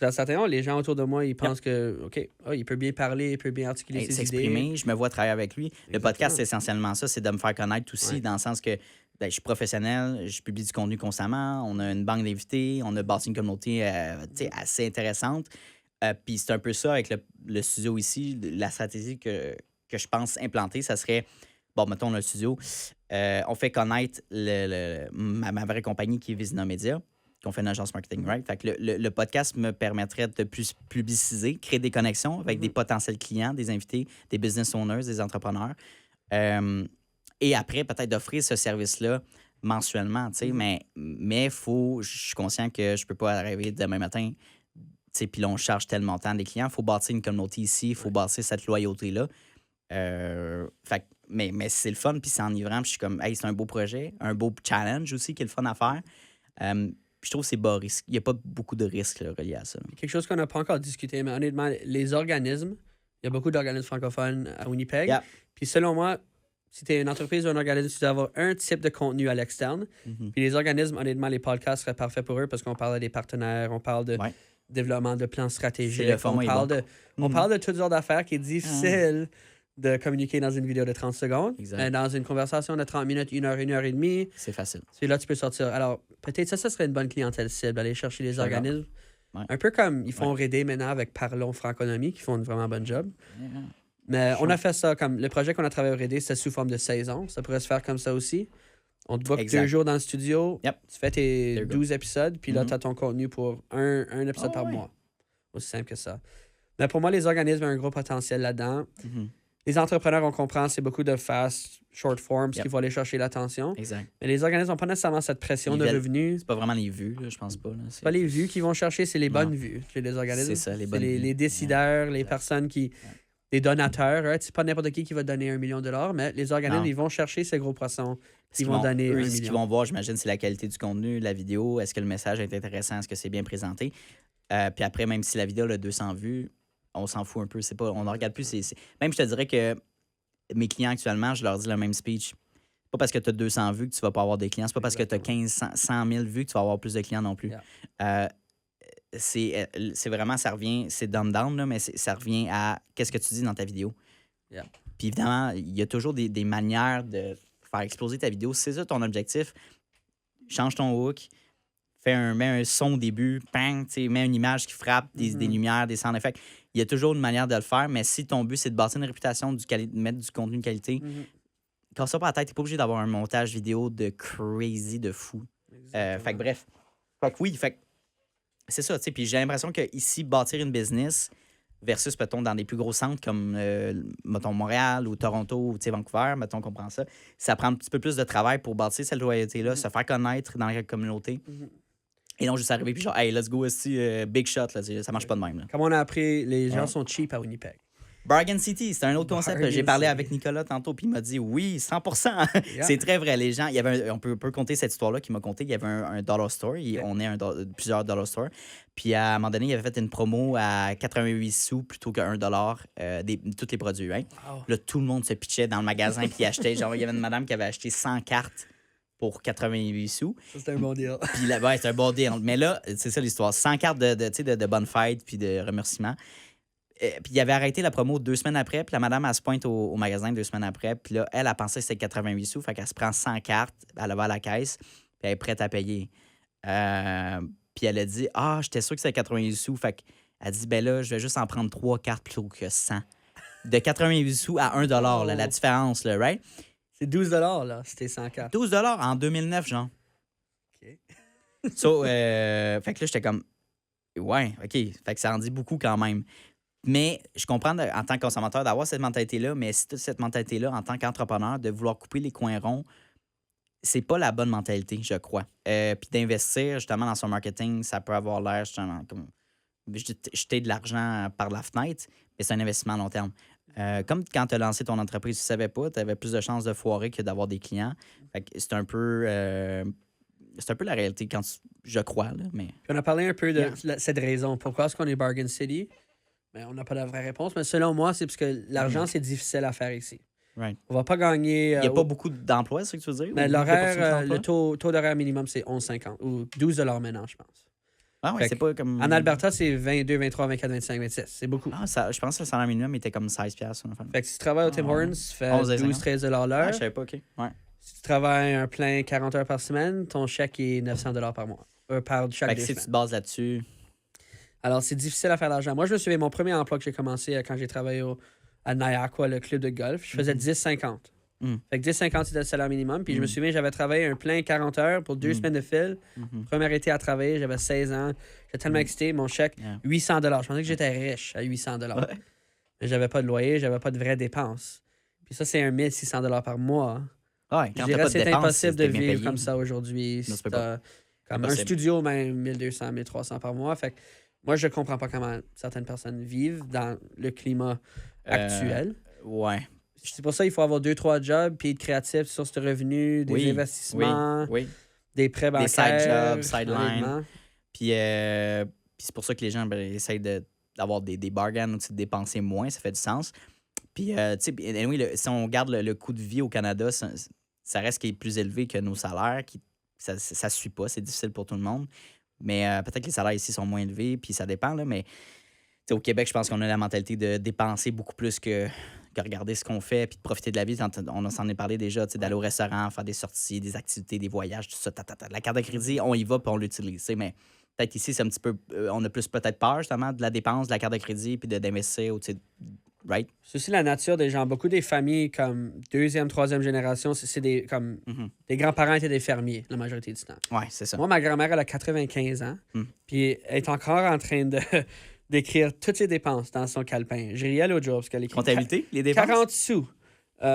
[SPEAKER 3] À certains moments, les gens autour de moi, ils pensent que, OK, il peut bien parler, il peut bien articuler ses
[SPEAKER 2] s'exprimer,
[SPEAKER 3] idées.
[SPEAKER 2] je me vois travailler avec lui. Le
[SPEAKER 3] Exactement.
[SPEAKER 2] podcast, c'est essentiellement ça, c'est de me faire connaître aussi,
[SPEAKER 3] Ouais.
[SPEAKER 2] dans le sens que je suis professionnel, je publie du contenu constamment, on a une banque d'invités, on a bâti une communauté assez intéressante. Puis c'est un peu ça avec le studio ici, la stratégie que je pense implanter, ça serait, bon, mettons le studio, on fait connaître ma vraie compagnie qui est Vizina Media, qu'on fait une agence marketing, right? Fait que le podcast me permettrait de plus publiciser, créer des connexions avec des potentiels clients, des invités, des business owners, des entrepreneurs. Et après, peut-être d'offrir ce service-là mensuellement, tu sais, mais je suis conscient que je peux pas arriver demain matin, tu sais, puis là, on charge tel montant des clients. Il faut bâtir une communauté ici, il faut bâtir cette loyauté-là. Mais c'est le fun, puis c'est enivrant, puis je suis comme, hey, c'est un beau projet, un beau challenge aussi qui est le fun à faire. Puis je trouve que c'est bas risque. Il n'y a pas beaucoup de risques là, reliés à ça.
[SPEAKER 3] Quelque chose qu'on n'a pas encore discuté, mais honnêtement, les organismes, il y a beaucoup d'organismes francophones à Winnipeg.
[SPEAKER 2] Yeah.
[SPEAKER 3] Puis selon moi, si tu es une entreprise ou un organisme, tu dois avoir un type de contenu à l'externe. Puis les organismes, honnêtement, les podcasts seraient parfaits pour eux parce qu'on parle des partenaires, on parle de développement de plans stratégiques, on parle de toutes sortes d'affaires qui est difficile de communiquer dans une vidéo de 30 secondes. Dans une conversation de 30 minutes, 1 heure et demie.
[SPEAKER 2] C'est facile.
[SPEAKER 3] C'est là que tu peux sortir. Alors, peut-être ça serait une bonne clientèle cible, aller chercher les organismes.
[SPEAKER 2] Ouais.
[SPEAKER 3] Un peu comme ils font Redé maintenant avec Parlons Franconomie, qui font une vraiment bonne job. Mais on a fait ça comme le projet qu'on a travaillé au Redé, c'était sous forme de saison. Ça pourrait se faire comme ça aussi. On te book 2 jours dans le studio, tu fais tes 12 épisodes, puis là, tu as ton contenu pour un épisode par mois. Aussi simple que ça. Mais pour moi, les organismes ont un gros potentiel là-dedans. Les entrepreneurs, on comprend, c'est beaucoup de fast, short forms qui vont aller chercher l'attention.
[SPEAKER 2] Exact.
[SPEAKER 3] Mais les organismes n'ont pas nécessairement cette pression de revenus.
[SPEAKER 2] C'est pas vraiment les vues, là, je pense pas.
[SPEAKER 3] C'est pas les vues qu'ils vont chercher, c'est les bonnes vues chez les organismes.
[SPEAKER 2] C'est ça, les bonnes vues.
[SPEAKER 3] Les décideurs, les personnes qui... Les donateurs, right? C'est pas n'importe qui va donner $1 million, mais les organismes, ils vont chercher ces gros poissons qui vont donner $1 million.
[SPEAKER 2] Ce qu'ils vont voir, j'imagine, c'est la qualité du contenu, la vidéo. Est-ce que le message est intéressant? Est-ce que c'est bien présenté? Puis après, même si la vidéo a 200 vues, on s'en fout un peu. On ne regarde plus. Même, je te dirais que mes clients actuellement, je leur dis le même speech. Pas parce que tu as 200 vues que tu vas pas avoir des clients. C'est pas parce que tu as 100 000 vues que tu vas avoir plus de clients non plus. C'est vraiment, ça revient, c'est dumb-down, là, mais ça revient à qu'est-ce que tu dis dans ta vidéo. Puis évidemment, il y a toujours des manières de faire exploser ta vidéo. Si c'est ça ton objectif, change ton hook, mets un son au début, bang, mets une image qui frappe, des lumières, des sound effects. Il y a toujours une manière de le faire, mais si ton but, c'est de bâtir une réputation, de mettre du contenu de qualité, quand ça pas la tête, t'es pas obligé d'avoir un montage vidéo de crazy, de fou. Fait que bref. Fait que oui, c'est ça, tu sais. Puis j'ai l'impression que ici, bâtir une business versus, mettons, dans des plus gros centres comme, mettons, Montréal ou Toronto ou Vancouver, mettons qu'on prend ça, ça prend un petit peu plus de travail pour bâtir cette loyauté-là, se faire connaître dans la communauté. Et donc, juste arriver puis genre, hey, let's go, big shot, là, ça marche pas de même. Là.
[SPEAKER 3] Comme on a appris, les gens sont cheap à Winnipeg.
[SPEAKER 2] Bargain City, c'est un autre concept. J'ai parlé avec Nicolas tantôt, puis il m'a dit oui, 100%. C'est très vrai. Les gens, on peut compter cette histoire-là qu'il m'a conté. Il y avait un dollar store. On est plusieurs dollar stores. Puis à un moment donné, il avait fait une promo à 88 sous plutôt que $1 tous les produits. Hein? Wow. Là, tout le monde se pitchait dans le magasin puis achetait. Genre, il y avait une madame qui avait acheté 100 cartes pour 88 sous.
[SPEAKER 3] Ça, c'était un bon deal.
[SPEAKER 2] Puis là, c'est un bon deal. Mais là, c'est ça l'histoire. 100 cartes de bonne fête puis de remerciements. Puis il avait arrêté la promo 2 semaines après. Puis la madame, elle se pointe au magasin 2 semaines après. Puis là, elle a pensé que c'était 88 sous. Fait qu'elle se prend 100 cartes. Elle va à la caisse. Puis elle est prête à payer. Puis elle a dit, j'étais sûre que c'était 88 sous. Fait qu'elle dit, ben là, je vais juste en prendre 3 cartes plutôt que 100. De 88 sous à $1, là, la différence, là, right?
[SPEAKER 3] C'est 12 là, c'était 100 cartes.
[SPEAKER 2] 12 en 2009, genre.
[SPEAKER 3] OK.
[SPEAKER 2] So, fait que là, j'étais comme, ouais, OK. Fait que ça en dit beaucoup quand même. Mais je comprends en tant que consommateur d'avoir cette mentalité-là, mais si tu as cette mentalité-là en tant qu'entrepreneur, de vouloir couper les coins ronds, c'est pas la bonne mentalité, je crois. Puis d'investir justement dans son marketing, ça peut avoir l'air justement comme jeter de l'argent par la fenêtre, mais c'est un investissement à long terme. Comme quand tu as lancé ton entreprise, tu ne savais pas, tu avais plus de chances de foirer que d'avoir des clients. Fait que c'est un peu la réalité, je crois. Là, mais...
[SPEAKER 3] Puis on a parlé un peu de cette raison. Pourquoi est-ce qu'on est Bargain City? Ben, on n'a pas la vraie réponse, mais selon moi, c'est parce que l'argent, c'est difficile à faire ici.
[SPEAKER 2] Right.
[SPEAKER 3] On va pas gagner...
[SPEAKER 2] Il n'y a pas beaucoup d'emplois, c'est ce que tu veux dire?
[SPEAKER 3] Mais l'horaire, le taux d'horaire minimum, c'est 11,50 ou $12 maintenant, je pense.
[SPEAKER 2] Ah ouais,
[SPEAKER 3] Fait
[SPEAKER 2] c'est pas comme.
[SPEAKER 3] En Alberta, c'est 22, 23, 24, 25, 26. C'est beaucoup.
[SPEAKER 2] Ah, ça, je pense que le salaire minimum était comme 16$.
[SPEAKER 3] Fait que si tu travailles au Tim
[SPEAKER 2] ouais.
[SPEAKER 3] Hortons, tu fais
[SPEAKER 2] 11,50.
[SPEAKER 3] 12-13
[SPEAKER 2] Ah,
[SPEAKER 3] l'heure.
[SPEAKER 2] je savais pas, OK. Ouais.
[SPEAKER 3] Si tu travailles un plein 40 heures par semaine, ton chèque est 900 par mois. Par chaque
[SPEAKER 2] Fait que
[SPEAKER 3] 2
[SPEAKER 2] si tu
[SPEAKER 3] semaines.
[SPEAKER 2] te bases là-dessus.
[SPEAKER 3] Alors, c'est difficile à faire l'argent. Moi, je me souviens, mon premier emploi que j'ai commencé quand j'ai travaillé à Niagara, le club de golf, je faisais 10,50.
[SPEAKER 2] Mm.
[SPEAKER 3] Fait que 10,50, c'était le salaire minimum. Puis je me souviens, j'avais travaillé un plein 40 heures pour 2 semaines de fil. Première été à travailler, j'avais 16 ans. J'étais tellement excité. Mon chèque,
[SPEAKER 2] Yeah.
[SPEAKER 3] 800 Je pensais que j'étais riche à 800
[SPEAKER 2] Ouais.
[SPEAKER 3] Mais j'avais pas de loyer, j'avais pas de vraies dépenses. Puis ça, c'est 1600 par mois.
[SPEAKER 2] Ouais,
[SPEAKER 3] Je
[SPEAKER 2] quand
[SPEAKER 3] dirais
[SPEAKER 2] t'as pas
[SPEAKER 3] que
[SPEAKER 2] de
[SPEAKER 3] c'est
[SPEAKER 2] dépenses,
[SPEAKER 3] impossible de
[SPEAKER 2] t'es bien
[SPEAKER 3] vivre
[SPEAKER 2] payé.
[SPEAKER 3] comme ça aujourd'hui.
[SPEAKER 2] Non, c'est
[SPEAKER 3] C'est,
[SPEAKER 2] pas
[SPEAKER 3] comme un
[SPEAKER 2] Impossible.
[SPEAKER 3] studio, même 1200, 1300 par mois. Fait que moi, je comprends pas comment certaines personnes vivent dans le climat actuel.
[SPEAKER 2] Ouais.
[SPEAKER 3] C'est pour ça qu'il faut avoir 2-3 jobs, puis être créatif sur ce revenu, des investissements,
[SPEAKER 2] Oui.
[SPEAKER 3] des prêts bancaires.
[SPEAKER 2] side jobs, sideline.
[SPEAKER 3] honnêtement.
[SPEAKER 2] Puis c'est pour ça que les gens essayent d'avoir des bargains ou de dépenser moins, ça fait du sens. Puis, tu sais, anyway, si on regarde le coût de vie au Canada, ça reste qui est plus élevé que nos salaires. Ça ne suit pas, c'est difficile pour tout le monde. Mais peut-être que les salaires ici sont moins élevés, puis ça dépend. Là, mais tu sais, au Québec, je pense qu'on a la mentalité de dépenser beaucoup plus que regarder ce qu'on fait, puis de profiter de la vie. On s'en est parlé déjà, tu sais, d'aller au restaurant, faire des sorties, des activités, des voyages, tout ça. La carte de crédit, on y va, puis on l'utilise. Tu sais, mais peut-être ici, c'est un petit peu. On a plus peut-être peur, justement, de la dépense, de la carte de crédit, puis d'investir, tu sais, right?
[SPEAKER 3] C'est aussi la nature des gens. Beaucoup des familles comme deuxième, troisième génération, c'est des comme des grands-parents étaient des fermiers la majorité du temps.
[SPEAKER 2] Ouais, c'est ça.
[SPEAKER 3] Moi, ma grand-mère, elle a 95 ans, puis elle est encore en train d'écrire toutes ses dépenses dans son calepin. J'ai riais l'autre jour parce qu'elle écrit
[SPEAKER 2] Comptabilité, les dépenses?
[SPEAKER 3] 40 sous. J'ai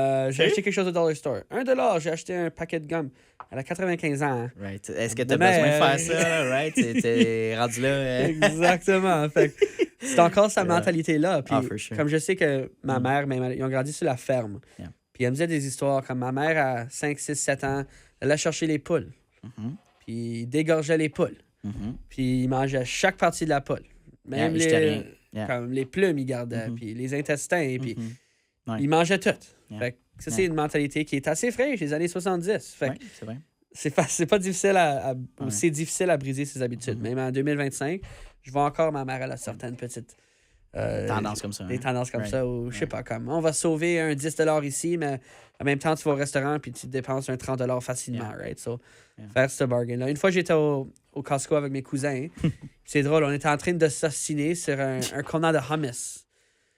[SPEAKER 3] acheté quelque chose au Dollar Store. $1, j'ai acheté un paquet de gomme. Elle a 95 ans. Hein.
[SPEAKER 2] Right. Est-ce que tu as
[SPEAKER 3] Mais-
[SPEAKER 2] besoin de faire ça, right? T'es rendu là.
[SPEAKER 3] Exactement. Fait que c'est encore sa mentalité-là. Puis,
[SPEAKER 2] for sure.
[SPEAKER 3] comme je sais que ma mère, même, ils ont grandi sur la ferme.
[SPEAKER 2] Yeah.
[SPEAKER 3] Puis elle me disait des histoires comme ma mère à 5, 6, 7 ans, elle allait chercher les poules. Puis il dégorgeait les poules. Puis il mangeait chaque partie de la poule. Même
[SPEAKER 2] Yeah, il jetait rien. Yeah.
[SPEAKER 3] comme les plumes, il gardait. Puis les intestins. Puis
[SPEAKER 2] Ouais.
[SPEAKER 3] il mangeait tout.
[SPEAKER 2] Yeah.
[SPEAKER 3] Fait que ça, c'est une mentalité qui est assez fraîche des années 70. Fait que
[SPEAKER 2] Ouais, c'est vrai.
[SPEAKER 3] c'est pas difficile ou c'est difficile à briser ses habitudes. Même en 2025, je vois encore ma mère, elle a certaines petites
[SPEAKER 2] Tendance comme ça.
[SPEAKER 3] des
[SPEAKER 2] hein.
[SPEAKER 3] tendances comme
[SPEAKER 2] Right.
[SPEAKER 3] ça, ou je sais pas, comme on va sauver un 10 ici, mais en même temps, tu vas au restaurant puis tu dépenses un 30 facilement,
[SPEAKER 2] Yeah.
[SPEAKER 3] right? So,
[SPEAKER 2] Yeah.
[SPEAKER 3] faire ce bargain-là. Une fois, j'étais au Costco avec mes cousins. C'est drôle, on était en train de s'assiner sur un contenant de hummus.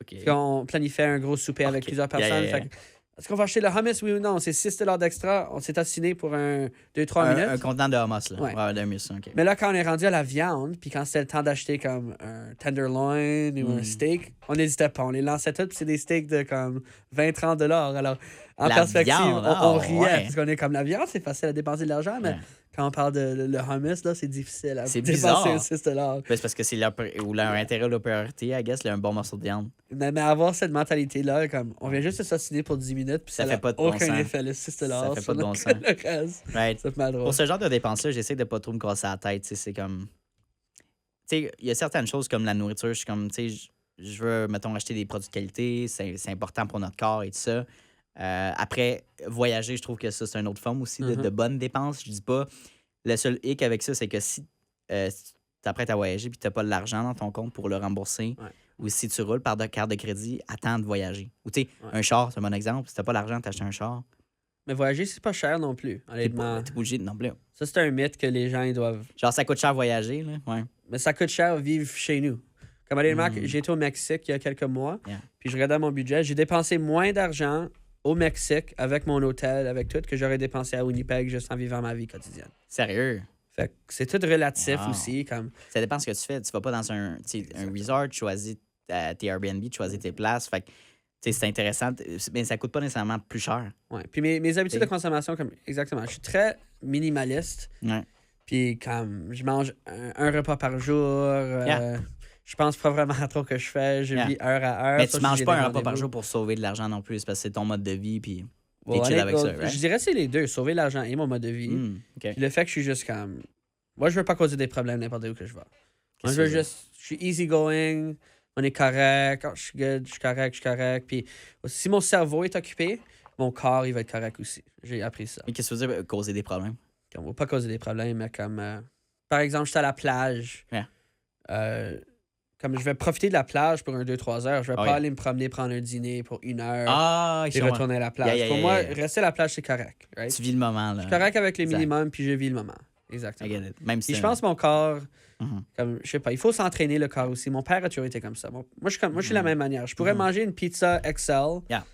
[SPEAKER 2] OK.
[SPEAKER 3] Puis on planifiait un gros souper avec
[SPEAKER 2] Ok.
[SPEAKER 3] plusieurs personnes.
[SPEAKER 2] Yeah.
[SPEAKER 3] Fait que, est-ce qu'on va acheter le hummus, oui ou non? C'est 6 d'extra. On s'est assiné pour 2-3 minutes.
[SPEAKER 2] Un contenant de hummus, là.
[SPEAKER 3] Ouais.
[SPEAKER 2] Ouais, d'un mus, OK.
[SPEAKER 3] Mais là, quand on est rendu à la viande, puis quand c'était le temps d'acheter comme un tenderloin ou un steak, on n'hésitait pas. On les lançait tous, puis c'est des steaks de comme 20-30 $. Alors, en
[SPEAKER 2] La
[SPEAKER 3] perspective,
[SPEAKER 2] viande,
[SPEAKER 3] on riait.
[SPEAKER 2] ouais.
[SPEAKER 3] Parce qu'on est comme la viande, c'est facile à dépenser de l'argent, mais
[SPEAKER 2] Ouais.
[SPEAKER 3] quand on parle de le hummus, là, c'est difficile à
[SPEAKER 2] C'est
[SPEAKER 3] dépenser
[SPEAKER 2] bizarre.
[SPEAKER 3] 6
[SPEAKER 2] Ben, c'est parce que c'est leur intérêt, leur priorité, I guess, là, un bon morceau de viande.
[SPEAKER 3] mais avoir cette mentalité-là, comme on vient juste de s'assiner pour 10 minutes, puis
[SPEAKER 2] Ça
[SPEAKER 3] ça
[SPEAKER 2] fait
[SPEAKER 3] n'a
[SPEAKER 2] pas de bon
[SPEAKER 3] aucun
[SPEAKER 2] sens.
[SPEAKER 3] effet, le 6
[SPEAKER 2] Ça fait
[SPEAKER 3] sur
[SPEAKER 2] pas de bon
[SPEAKER 3] le-
[SPEAKER 2] sens.
[SPEAKER 3] le reste.
[SPEAKER 2] Right.
[SPEAKER 3] Ça fait mal drôle.
[SPEAKER 2] Pour ce genre de dépenses-là, j'essaie de pas trop me casser la tête. Tu sais, c'est comme. Tu sais, il y a certaines choses comme la nourriture. Je suis comme, tu sais, je veux, mettons, acheter des produits de qualité. C'est important pour notre corps et tout ça. Après, voyager, je trouve que ça, c'est une autre forme aussi de bonnes dépenses. Je dis pas. Le seul hic avec ça, c'est que si tu t'apprêtes à voyager et tu n'as pas de l'argent dans ton compte pour le rembourser, ou si tu roules par de carte de crédit, attends de voyager. Ou tu sais, un char, c'est un bon exemple. Si tu n'as pas l'argent, tu achètes un char.
[SPEAKER 3] Mais voyager, c'est pas cher non plus,
[SPEAKER 2] T'es
[SPEAKER 3] honnêtement.
[SPEAKER 2] pas obligé de non plus.
[SPEAKER 3] Ça, c'est un mythe que les gens ils doivent.
[SPEAKER 2] Genre, ça coûte cher voyager, là. Ouais.
[SPEAKER 3] Mais ça coûte cher vivre chez nous. Comme honnêtement, j'ai été au Mexique il y a quelques mois,
[SPEAKER 2] Yeah.
[SPEAKER 3] puis je regardais mon budget. J'ai dépensé moins d'argent au Mexique avec mon hôtel, avec tout, que j'aurais dépensé à Winnipeg juste en vivant ma vie quotidienne.
[SPEAKER 2] Sérieux.
[SPEAKER 3] Fait que c'est tout relatif
[SPEAKER 2] Wow.
[SPEAKER 3] aussi. Comme...
[SPEAKER 2] Ça dépend de ce que tu fais. Tu vas pas dans un resort, tu choisis tes Airbnb, tu choisis tes places. Fait que, tu sais, c'est intéressant. Mais ça coûte pas nécessairement plus cher.
[SPEAKER 3] Ouais. Puis mes habitudes de consommation, comme exactement, je suis très minimaliste.
[SPEAKER 2] Ouais.
[SPEAKER 3] Puis comme je mange un repas par jour,
[SPEAKER 2] Yeah.
[SPEAKER 3] je pense pas vraiment à trop que je fais. Je
[SPEAKER 2] Yeah.
[SPEAKER 3] vis heure à heure.
[SPEAKER 2] Mais
[SPEAKER 3] sauf
[SPEAKER 2] tu manges
[SPEAKER 3] si j'ai
[SPEAKER 2] pas
[SPEAKER 3] des
[SPEAKER 2] un repas par
[SPEAKER 3] rendez-vous.
[SPEAKER 2] jour pour sauver de l'argent non plus. C'est parce que c'est ton mode de vie. Puis
[SPEAKER 3] Ouais,
[SPEAKER 2] t'es chill avec ça,
[SPEAKER 3] honnêtement,
[SPEAKER 2] right?
[SPEAKER 3] Je dirais que c'est les deux, sauver l'argent et mon mode de vie.
[SPEAKER 2] OK.
[SPEAKER 3] Puis le fait que je suis juste comme. Moi, je veux pas causer des problèmes n'importe où que je vais. Moi,
[SPEAKER 2] Qu'est-ce
[SPEAKER 3] je veux
[SPEAKER 2] que tu veux
[SPEAKER 3] juste. Je suis easy going, on est correct, oh, je suis good, je suis correct. Puis si mon cerveau est occupé, mon corps, il va être correct aussi. J'ai appris ça.
[SPEAKER 2] Mais qu'est-ce que tu veux dire, causer des problèmes?
[SPEAKER 3] On va pas causer des problèmes, mais comme. par exemple, je suis à la plage.
[SPEAKER 2] Yeah.
[SPEAKER 3] Comme je vais profiter de la plage pour 2-3 heures. Je vais
[SPEAKER 2] Oh,
[SPEAKER 3] pas
[SPEAKER 2] yeah.
[SPEAKER 3] aller me promener, prendre un dîner pour 1 heure
[SPEAKER 2] Ah,
[SPEAKER 3] et retourner à la plage.
[SPEAKER 2] Yeah,
[SPEAKER 3] pour
[SPEAKER 2] yeah,
[SPEAKER 3] moi,
[SPEAKER 2] yeah.
[SPEAKER 3] rester à la plage, c'est correct. Right?
[SPEAKER 2] Tu vis le moment, là.
[SPEAKER 3] Je suis correct avec le
[SPEAKER 2] Exact.
[SPEAKER 3] minimum, puis je vis le moment.
[SPEAKER 2] I
[SPEAKER 3] Exactement.
[SPEAKER 2] get it. Même si
[SPEAKER 3] Puis je pense que mon corps,
[SPEAKER 2] Mhm.
[SPEAKER 3] comme, je sais pas, il faut s'entraîner le corps aussi. Mon père a toujours été comme ça. Moi, je suis de la même manière. Je pourrais manger une pizza Excel,
[SPEAKER 2] Yeah.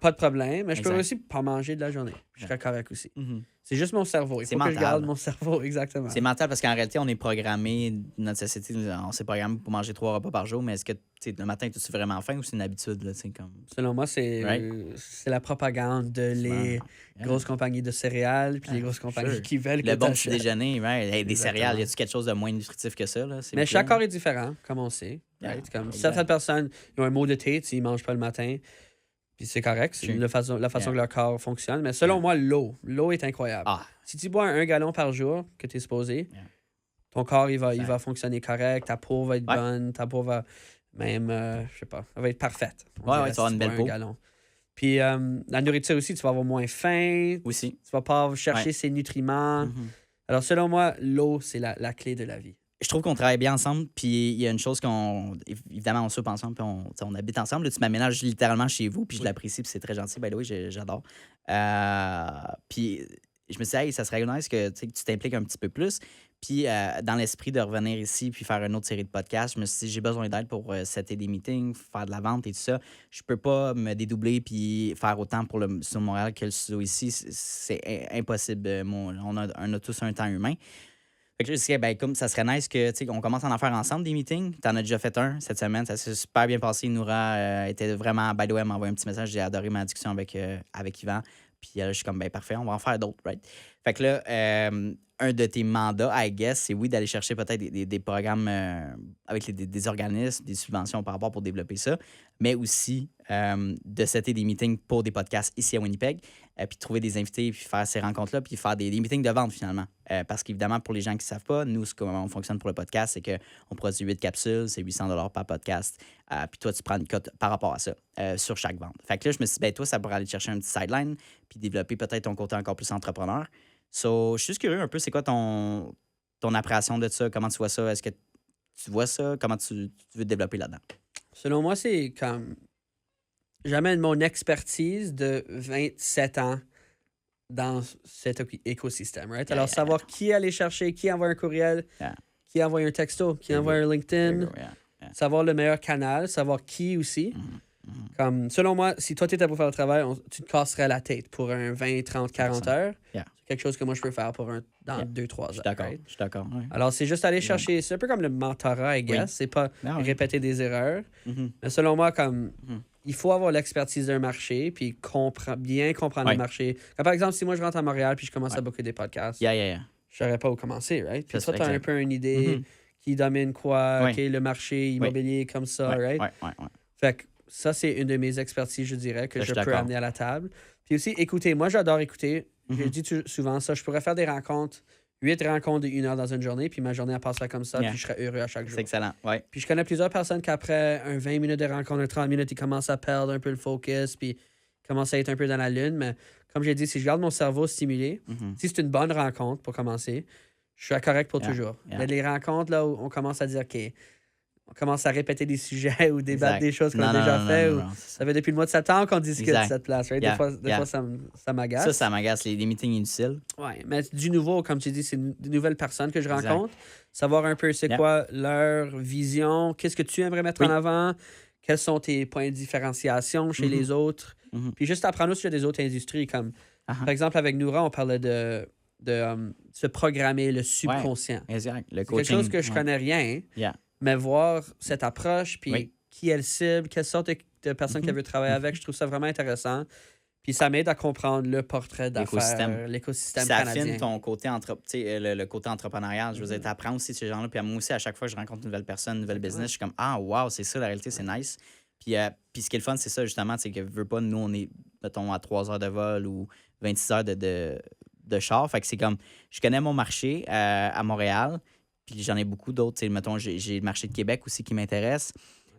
[SPEAKER 3] pas de problème, mais je pourrais
[SPEAKER 2] Exact.
[SPEAKER 3] aussi pas manger de la journée. Je serais correct aussi.
[SPEAKER 2] Mhm.
[SPEAKER 3] C'est juste mon cerveau. Il
[SPEAKER 2] C'est
[SPEAKER 3] faut que je
[SPEAKER 2] mental.
[SPEAKER 3] garde mon cerveau, exactement.
[SPEAKER 2] C'est mental parce qu'en réalité, on est programmé, notre société, on s'est programmé pour manger 3 repas par jour, mais est-ce que tu sais, le matin, tu as vraiment faim ou c'est une habitude? Là, tu sais, comme...
[SPEAKER 3] Selon moi, c'est la propagande de les
[SPEAKER 2] Yeah.
[SPEAKER 3] grosses compagnies de céréales puis les grosses compagnies
[SPEAKER 2] sure.
[SPEAKER 3] qui veulent que
[SPEAKER 2] Le bon
[SPEAKER 3] t'achètes.
[SPEAKER 2] petit déjeuner, right? Hey, des
[SPEAKER 3] Exactement.
[SPEAKER 2] céréales, y a-tu quelque chose de moins nutritif que ça? Là,
[SPEAKER 3] Mais chaque corps est différent, comme on sait.
[SPEAKER 2] Yeah,
[SPEAKER 3] Right? Comme
[SPEAKER 2] exact.
[SPEAKER 3] certaines personnes ils ont un mot de thé s'ils ne mangent pas le matin. Puis c'est correct, c'est
[SPEAKER 2] Sure.
[SPEAKER 3] la façon
[SPEAKER 2] Yeah.
[SPEAKER 3] que leur corps fonctionne. Mais selon moi, l'eau est incroyable.
[SPEAKER 2] Ah,
[SPEAKER 3] Si tu bois 1 gallon par jour que tu es supposé,
[SPEAKER 2] Yeah.
[SPEAKER 3] ton corps il
[SPEAKER 2] Exact.
[SPEAKER 3] va fonctionner correct, ta peau va être
[SPEAKER 2] Ouais.
[SPEAKER 3] bonne, ta peau va même, je sais pas, elle va être parfaite. on
[SPEAKER 2] Ouais,
[SPEAKER 3] dirait,
[SPEAKER 2] ouais, tu vas avoir
[SPEAKER 3] si
[SPEAKER 2] une
[SPEAKER 3] bois
[SPEAKER 2] belle
[SPEAKER 3] 1
[SPEAKER 2] peau.
[SPEAKER 3] gallon. Puis la nourriture aussi, tu vas avoir moins faim,
[SPEAKER 2] aussi.
[SPEAKER 3] tu vas pas chercher
[SPEAKER 2] Ouais.
[SPEAKER 3] ces nutriments.
[SPEAKER 2] Mhm.
[SPEAKER 3] Alors selon moi, l'eau, c'est la clé de la vie.
[SPEAKER 2] Je trouve qu'on travaille bien ensemble, puis il y a une chose évidemment, on soupe ensemble, puis on habite ensemble. Là, tu m'aménages littéralement chez vous, puis je
[SPEAKER 3] Oui.
[SPEAKER 2] l'apprécie, puis c'est très gentil. By the way, j'adore. Puis je me suis dit, hey, ça serait nice que tu t'impliques un petit peu plus. Puis dans l'esprit de revenir ici, puis faire une autre série de podcasts, je me suis dit, j'ai besoin d'aide pour setter des meetings, faire de la vente et tout ça. Je peux pas me dédoubler puis faire autant pour le studio de Montréal que le studio ici. C'est impossible. On a tous un temps humain. Fait que je me suis dit, ben, comme ça serait nice que, tu sais, on commence à en faire ensemble des meetings. T'en as déjà fait un cette semaine. Ça s'est super bien passé. Noura était vraiment, by the way, elle m'a envoyé un petit message. J'ai adoré ma discussion avec Yvan. Puis là, je suis comme, ben, parfait, on va en faire d'autres, right? Fait que là, un de tes mandats, I guess, c'est oui, d'aller chercher peut-être des programmes avec des organismes, des subventions par rapport pour développer ça, mais aussi de setter des meetings pour des podcasts ici à Winnipeg, puis trouver des invités, puis faire ces rencontres-là, puis faire des meetings de vente finalement. Parce qu'évidemment, pour les gens qui ne savent pas, nous, comment on fonctionne pour le podcast, c'est qu'on produit 8 capsules, c'est 800 $ par podcast, puis toi, tu prends une cote par rapport à ça sur chaque vente. Fait que là, je me suis dit, ben, toi, ça pourrait aller te chercher un petit sideline, puis développer peut-être ton côté encore plus entrepreneur. So, je suis juste curieux un peu, c'est quoi ton appréhension de ça? Comment tu vois ça? Est-ce que tu vois ça? Comment tu veux te développer là-dedans?
[SPEAKER 3] Selon moi, c'est comme. J'amène mon expertise de 27 ans dans cet écosystème, right? Alors, savoir qui aller chercher, qui envoie un courriel,
[SPEAKER 2] Yeah.
[SPEAKER 3] qui envoie un texto, qui envoie un LinkedIn,
[SPEAKER 2] Yeah.
[SPEAKER 3] savoir le meilleur canal, savoir qui aussi.
[SPEAKER 2] Mm-hmm.
[SPEAKER 3] Comme, selon moi, si toi, tu étais pour faire le travail, tu te casserais la tête pour un 20, 30, 40 heures.
[SPEAKER 2] Yeah.
[SPEAKER 3] C'est quelque chose que moi, je peux faire pour dans
[SPEAKER 2] Yeah.
[SPEAKER 3] 2-3
[SPEAKER 2] Je suis
[SPEAKER 3] heures.
[SPEAKER 2] d'accord.
[SPEAKER 3] right?
[SPEAKER 2] Je suis d'accord. Ouais.
[SPEAKER 3] Alors, c'est juste aller chercher. C'est un peu comme le mentorat, I guess.
[SPEAKER 2] Oui.
[SPEAKER 3] C'est pas
[SPEAKER 2] Ah, oui.
[SPEAKER 3] répéter des erreurs.
[SPEAKER 2] Mhm.
[SPEAKER 3] Mais selon moi, comme
[SPEAKER 2] Mhm.
[SPEAKER 3] il faut avoir l'expertise d'un marché, puis bien comprendre
[SPEAKER 2] Ouais.
[SPEAKER 3] le marché. Comme, par exemple, si moi je rentre à Montréal puis je commence
[SPEAKER 2] Ouais.
[SPEAKER 3] à booker des podcasts,
[SPEAKER 2] Yeah.
[SPEAKER 3] je saurais pas où commencer, right? Puis
[SPEAKER 2] Ça
[SPEAKER 3] toi,
[SPEAKER 2] serait
[SPEAKER 3] tu as un
[SPEAKER 2] exact.
[SPEAKER 3] peu une idée
[SPEAKER 2] Mhm.
[SPEAKER 3] qui domine quoi,
[SPEAKER 2] Ouais.
[SPEAKER 3] OK, le marché immobilier comme ça,
[SPEAKER 2] Ouais,
[SPEAKER 3] right?
[SPEAKER 2] ouais.
[SPEAKER 3] Fait que ça, c'est une de mes expertises, je dirais, que
[SPEAKER 2] Ça,
[SPEAKER 3] je
[SPEAKER 2] je suis
[SPEAKER 3] peux
[SPEAKER 2] d'accord.
[SPEAKER 3] amener à la table. Puis aussi, écouter. Moi, j'adore écouter. Je
[SPEAKER 2] Mhm.
[SPEAKER 3] dis souvent ça. Je pourrais faire des rencontres, 8 rencontres de 1 heure dans une journée, puis ma journée, elle passerait comme ça,
[SPEAKER 2] Yeah.
[SPEAKER 3] puis je serais heureux à chaque jour.
[SPEAKER 2] C'est excellent. Ouais.
[SPEAKER 3] Puis je connais plusieurs personnes qu'après un 20 minutes de rencontre, un 30 minutes, ils commencent à perdre un peu le focus, puis ils commencent à être un peu dans la lune. Mais comme j'ai dit, si je garde mon cerveau stimulé,
[SPEAKER 2] Mhm.
[SPEAKER 3] si c'est une bonne rencontre pour commencer, je suis correct pour
[SPEAKER 2] Yeah,
[SPEAKER 3] toujours.
[SPEAKER 2] yeah.
[SPEAKER 3] Mais les rencontres là où on commence à dire, OK, on commence à répéter des sujets ou débattre
[SPEAKER 2] Exact.
[SPEAKER 3] des choses qu'on
[SPEAKER 2] Non,
[SPEAKER 3] a
[SPEAKER 2] non,
[SPEAKER 3] déjà
[SPEAKER 2] non,
[SPEAKER 3] fait.
[SPEAKER 2] non,
[SPEAKER 3] ou...
[SPEAKER 2] non, c'est ça.
[SPEAKER 3] Ça fait depuis le mois de septembre qu'on discute
[SPEAKER 2] Exact.
[SPEAKER 3] de cette place. Right?
[SPEAKER 2] Yeah,
[SPEAKER 3] Des fois, ça m'agace.
[SPEAKER 2] Ça m'agace, les meetings inutiles.
[SPEAKER 3] Ouais, mais du nouveau, comme tu dis, c'est de nouvelles personnes que je
[SPEAKER 2] Exact.
[SPEAKER 3] rencontre. Savoir un peu c'est
[SPEAKER 2] Yeah.
[SPEAKER 3] quoi leur vision, qu'est-ce que tu aimerais mettre
[SPEAKER 2] Oui.
[SPEAKER 3] en avant, quels sont tes points de différenciation chez
[SPEAKER 2] Mhm.
[SPEAKER 3] les autres.
[SPEAKER 2] Mhm.
[SPEAKER 3] Puis juste apprendre aussi des autres industries. Comme,
[SPEAKER 2] Ah-ha.
[SPEAKER 3] par exemple, avec Noura, on parlait de se programmer le subconscient.
[SPEAKER 2] Exact. Le
[SPEAKER 3] C'est
[SPEAKER 2] coaching.
[SPEAKER 3] quelque chose que je
[SPEAKER 2] ouais.
[SPEAKER 3] connais rien,
[SPEAKER 2] Yeah.
[SPEAKER 3] mais voir cette approche, puis
[SPEAKER 2] Oui.
[SPEAKER 3] qui elle cible, quelle sorte de personnes qu'elle veut travailler avec, je trouve ça vraiment intéressant. Puis ça m'aide à comprendre le portrait d'affaires, l'écosystème
[SPEAKER 2] Ça
[SPEAKER 3] canadien.
[SPEAKER 2] affine ton côté le côté entrepreneurial. Je veux dire, tu apprends aussi de ces gens-là. Puis moi aussi, à chaque fois que je rencontre une nouvelle personne, une nouvelle business, je suis comme ah, wow, c'est ça la réalité, c'est nice. Puis ce qui est le fun, c'est ça justement, c'est que veux pas, nous, on est, mettons, à 3 heures de vol ou 26 heures de char. Fait que c'est comme, je connais mon marché à Montréal, puis j'en ai beaucoup d'autres. Tu sais, mettons, j'ai le marché de Québec aussi qui m'intéresse.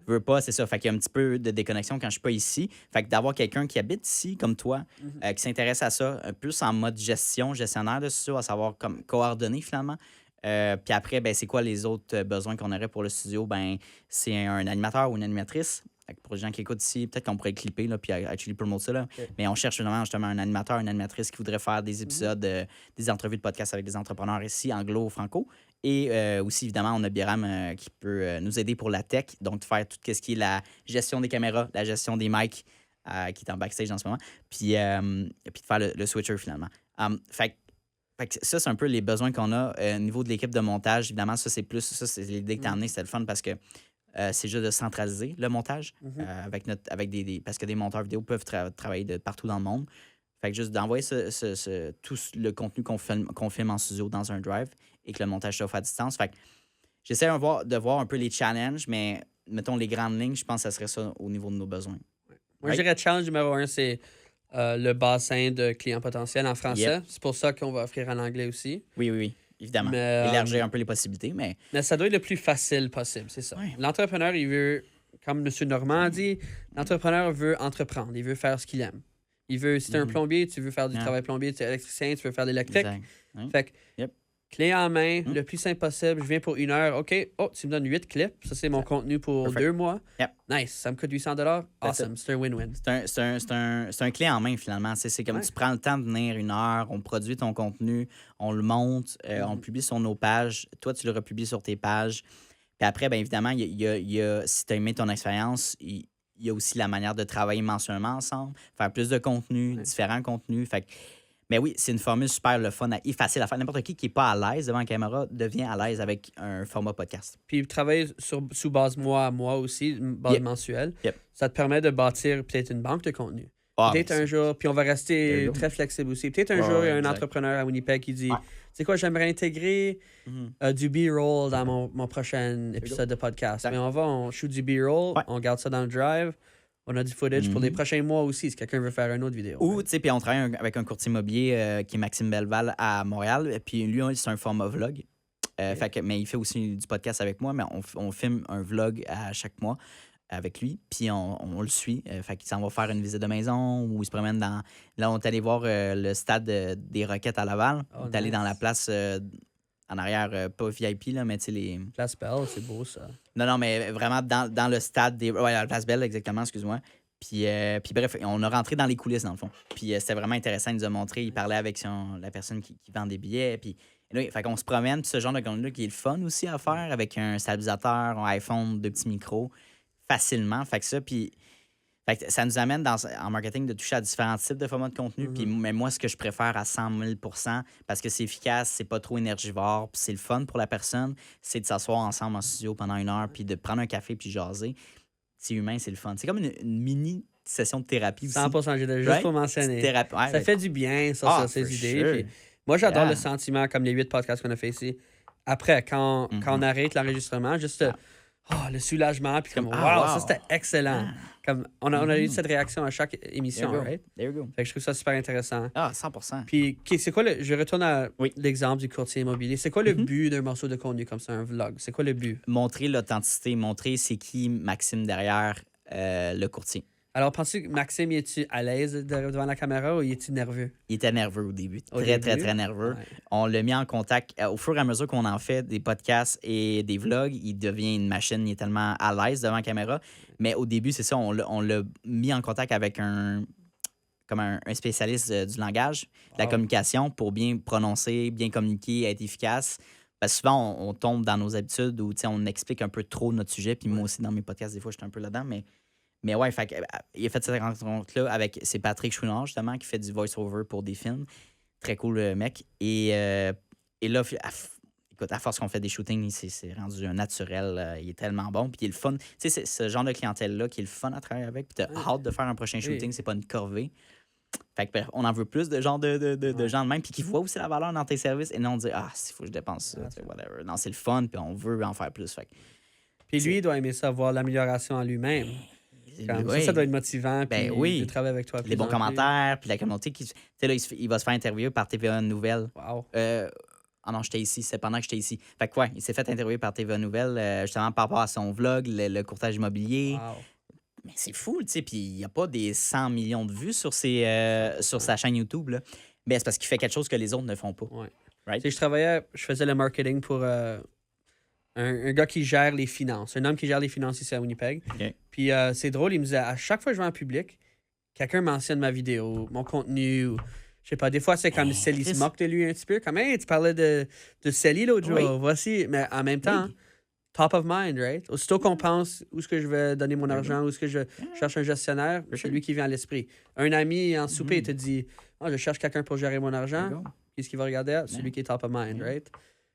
[SPEAKER 2] Veux pas, c'est ça. Fait qu'il y a un petit peu de déconnexion quand je suis pas ici. Fait que d'avoir quelqu'un qui habite ici, comme toi, qui s'intéresse à ça, plus en mode gestionnaire de ça, à savoir comme coordonner finalement Puis après, ben, c'est quoi les autres besoins qu'on aurait pour le studio? Ben, c'est un animateur ou une animatrice. Fait que pour les gens qui écoutent ici, peut-être qu'on pourrait le clipper là, puis actually promote ça. Là.
[SPEAKER 3] Ok.
[SPEAKER 2] Mais on cherche vraiment justement un animateur, une animatrice qui voudrait faire des épisodes, des entrevues de podcast avec des entrepreneurs ici, anglo-franco. Et aussi, évidemment, on a Biram qui peut nous aider pour la tech, donc de faire tout ce qui est la gestion des caméras, la gestion des mics, qui est en backstage en ce moment, puis de faire le switcher finalement. Fait que ça, c'est un peu les besoins qu'on a au niveau de l'équipe de montage. Évidemment, ça, c'est l'idée que tu as amenée, c'était le fun parce que c'est juste de centraliser le montage parce que des monteurs vidéo peuvent travailler de partout dans le monde. Fait que juste d'envoyer tout le contenu qu'on filme en studio dans un drive et que le montage se fait à distance. Fait que j'essaie de voir un peu les challenges, mais mettons les grandes lignes, je pense que ça serait ça au niveau de nos besoins.
[SPEAKER 3] Moi, je dirais challenge numéro 1, c'est le bassin de clients potentiels en français.
[SPEAKER 2] Yep.
[SPEAKER 3] C'est pour ça qu'on va offrir en anglais aussi.
[SPEAKER 2] Oui, évidemment.
[SPEAKER 3] Mais,
[SPEAKER 2] élargir un peu les possibilités, mais...
[SPEAKER 3] Mais ça doit être le plus facile possible, c'est ça.
[SPEAKER 2] Ouais.
[SPEAKER 3] L'entrepreneur, il veut, comme M. Normand a dit, l'entrepreneur veut entreprendre, il veut faire ce qu'il aime. Il veut, si tu es un plombier, tu veux faire du travail plombier, tu es électricien, tu veux faire de l'électrique.
[SPEAKER 2] Exact. Ouais.
[SPEAKER 3] Fait que,
[SPEAKER 2] Yep.
[SPEAKER 3] clé en main, le plus simple possible, je viens pour 1 heure, OK, tu me donnes 8 clips, ça c'est mon contenu pour
[SPEAKER 2] Perfect.
[SPEAKER 3] 2 mois.
[SPEAKER 2] Yep.
[SPEAKER 3] Nice, ça me coûte 800 awesome, c'est un win-win.
[SPEAKER 2] C'est un clé en main, finalement. C'est comme tu prends le temps de venir 1 heure, on produit ton contenu, on le monte, on le publie sur nos pages. Toi, tu le republies sur tes pages. Puis après, bien évidemment, il y a, si tu as aimé ton expérience, il y a aussi la manière de travailler mensuellement ensemble, faire plus de contenu, différents contenus. Fait que, mais oui, c'est une formule super le fun et facile à faire. N'importe qui n'est pas à l'aise devant la caméra devient à l'aise avec un format podcast.
[SPEAKER 3] Puis travailler sous base mois à mois aussi, une base mensuelle, ça te permet de bâtir peut-être une banque de contenu. Peut-être un jour, puis on va rester très flexible aussi. Peut-être un jour, il y a un entrepreneur à Winnipeg qui dit tu sais quoi, j'aimerais intégrer du B-roll dans mon prochain épisode de podcast. Mais on shoot du B-roll, on garde ça dans le drive. On a du footage pour les prochains mois aussi, si quelqu'un veut faire une autre vidéo.
[SPEAKER 2] Ou, tu sais, puis on travaille avec un courtier immobilier qui est Maxime Belval à Montréal. Et puis lui, c'est un format vlog. Mais il fait aussi du podcast avec moi, mais on filme un vlog à chaque mois avec lui, puis on le suit. Fait qu'il s'en va faire une visite de maison ou il se promène dans... Là, on est allé voir le stade des Roquettes à Laval. On est allé dans la place en arrière, pas VIP, là, mais tu sais, les...
[SPEAKER 3] Place Belle, c'est beau, ça.
[SPEAKER 2] Non, mais vraiment dans le stade des... Ouais, la place Belle, exactement, excuse-moi. Puis bref, on a rentré dans les coulisses, dans le fond. Puis c'était vraiment intéressant, il nous a montré, il parlait avec la personne qui vend des billets, puis... Là, fait qu'on se promène, puis ce genre de contenu-là qui est le fun aussi à faire avec un stabilisateur, un iPhone, 2 petits micros, facilement. Fait que ça, puis ça nous amène en marketing de toucher à différents types de formats de contenu. Puis mais moi, ce que je préfère à 100 000 % parce que c'est efficace, c'est pas trop énergivore, puis c'est le fun pour la personne, c'est de s'asseoir ensemble en studio pendant 1 heure, puis de prendre un café, puis jaser. C'est humain, c'est le fun. C'est comme une mini session de thérapie aussi.
[SPEAKER 3] 100%, j'ai juste pour mentionner. Ça fait du bien, ces idées.
[SPEAKER 2] Sure.
[SPEAKER 3] Puis moi, j'adore le sentiment, comme les 8 podcasts qu'on a fait ici. Après, quand on arrête l'enregistrement, juste le soulagement, puis comme, wow, ça c'était excellent. Comme, on a eu cette réaction à chaque émission, right?
[SPEAKER 2] There you go.
[SPEAKER 3] Fait que je trouve ça super intéressant.
[SPEAKER 2] 100%.
[SPEAKER 3] Puis, c'est quoi je retourne à l'exemple du courtier immobilier. C'est quoi le but d'un morceau de contenu comme ça, un vlog? C'est quoi le but?
[SPEAKER 2] Montrer l'authenticité, montrer c'est qui Maxime derrière le courtier.
[SPEAKER 3] Alors, penses-tu que Maxime, es-tu à l'aise devant la caméra ou est-il nerveux? Il
[SPEAKER 2] était nerveux au début. Très nerveux. Ouais. On l'a mis en contact. Au fur et à mesure qu'on en fait des podcasts et des vlogs, il devient une machine. Il est tellement à l'aise devant la caméra. Mais au début, c'est ça, on l'a mis en contact avec un spécialiste du langage, de la communication, pour bien prononcer, bien communiquer, être efficace. Parce que souvent, on tombe dans nos habitudes où on explique un peu trop notre sujet. Puis moi aussi, dans mes podcasts, des fois, je suis un peu là-dedans. Mais ouais, il a fait cette rencontre-là avec... C'est Patrick Chouinard, justement, qui fait du voice-over pour des films. Très cool, le mec. Et là, écoute, à force qu'on fait des shootings, c'est rendu un naturel. Il est tellement bon. Puis il est le fun. Tu sais, c'est ce genre de clientèle-là qui est le fun à travailler avec. Puis t'as hâte de faire un prochain shooting. C'est pas une corvée. Fait que bref, on en veut plus de gens de gens de même. Puis qui voient aussi la valeur dans tes services. Et non, on dit, s'il faut que je dépense ça, whatever. Non, c'est le fun. Puis on veut en faire plus. Fait que,
[SPEAKER 3] puis lui, il doit aimer ça, voir l'amélioration en lui-même. Ça doit être motivant. Puis de travailler avec toi.
[SPEAKER 2] Les bons commentaires, puis la communauté qui. Tu sais, là, il va se faire interviewer par TVA Nouvelles.
[SPEAKER 3] Wow.
[SPEAKER 2] Non, j'étais ici. C'est pendant que j'étais ici. Fait que, il s'est fait interviewer par TVA Nouvelles, justement, par rapport à son vlog, le courtage immobilier.
[SPEAKER 3] Wow.
[SPEAKER 2] Mais c'est fou, tu sais. Puis il n'y a pas des 100 millions de vues sur sa chaîne YouTube, là. Mais c'est parce qu'il fait quelque chose que les autres ne font pas.
[SPEAKER 3] Ouais.
[SPEAKER 2] Right.
[SPEAKER 3] Tu sais, je faisais le marketing pour un gars qui gère les finances, un homme qui gère les finances ici à Winnipeg.
[SPEAKER 2] OK.
[SPEAKER 3] Puis c'est drôle, il me disait, à chaque fois que je vais en public, quelqu'un mentionne ma vidéo, mon contenu, ou je sais pas, des fois c'est comme Sally se
[SPEAKER 2] Chris.
[SPEAKER 3] moque de lui un petit peu, comme, hey, tu parlais de Sally l'autre jour,
[SPEAKER 2] Oui.
[SPEAKER 3] voici. Mais en même temps,
[SPEAKER 2] Oui.
[SPEAKER 3] top of mind, right? Aussitôt qu'on pense où est-ce que je vais donner mon argent, où est-ce que je cherche un gestionnaire, c'est lui qui vient à l'esprit. Un ami en souper te dit, je cherche quelqu'un pour gérer mon argent. Qu'est-ce qu'il va regarder? Celui qui est top of mind, right?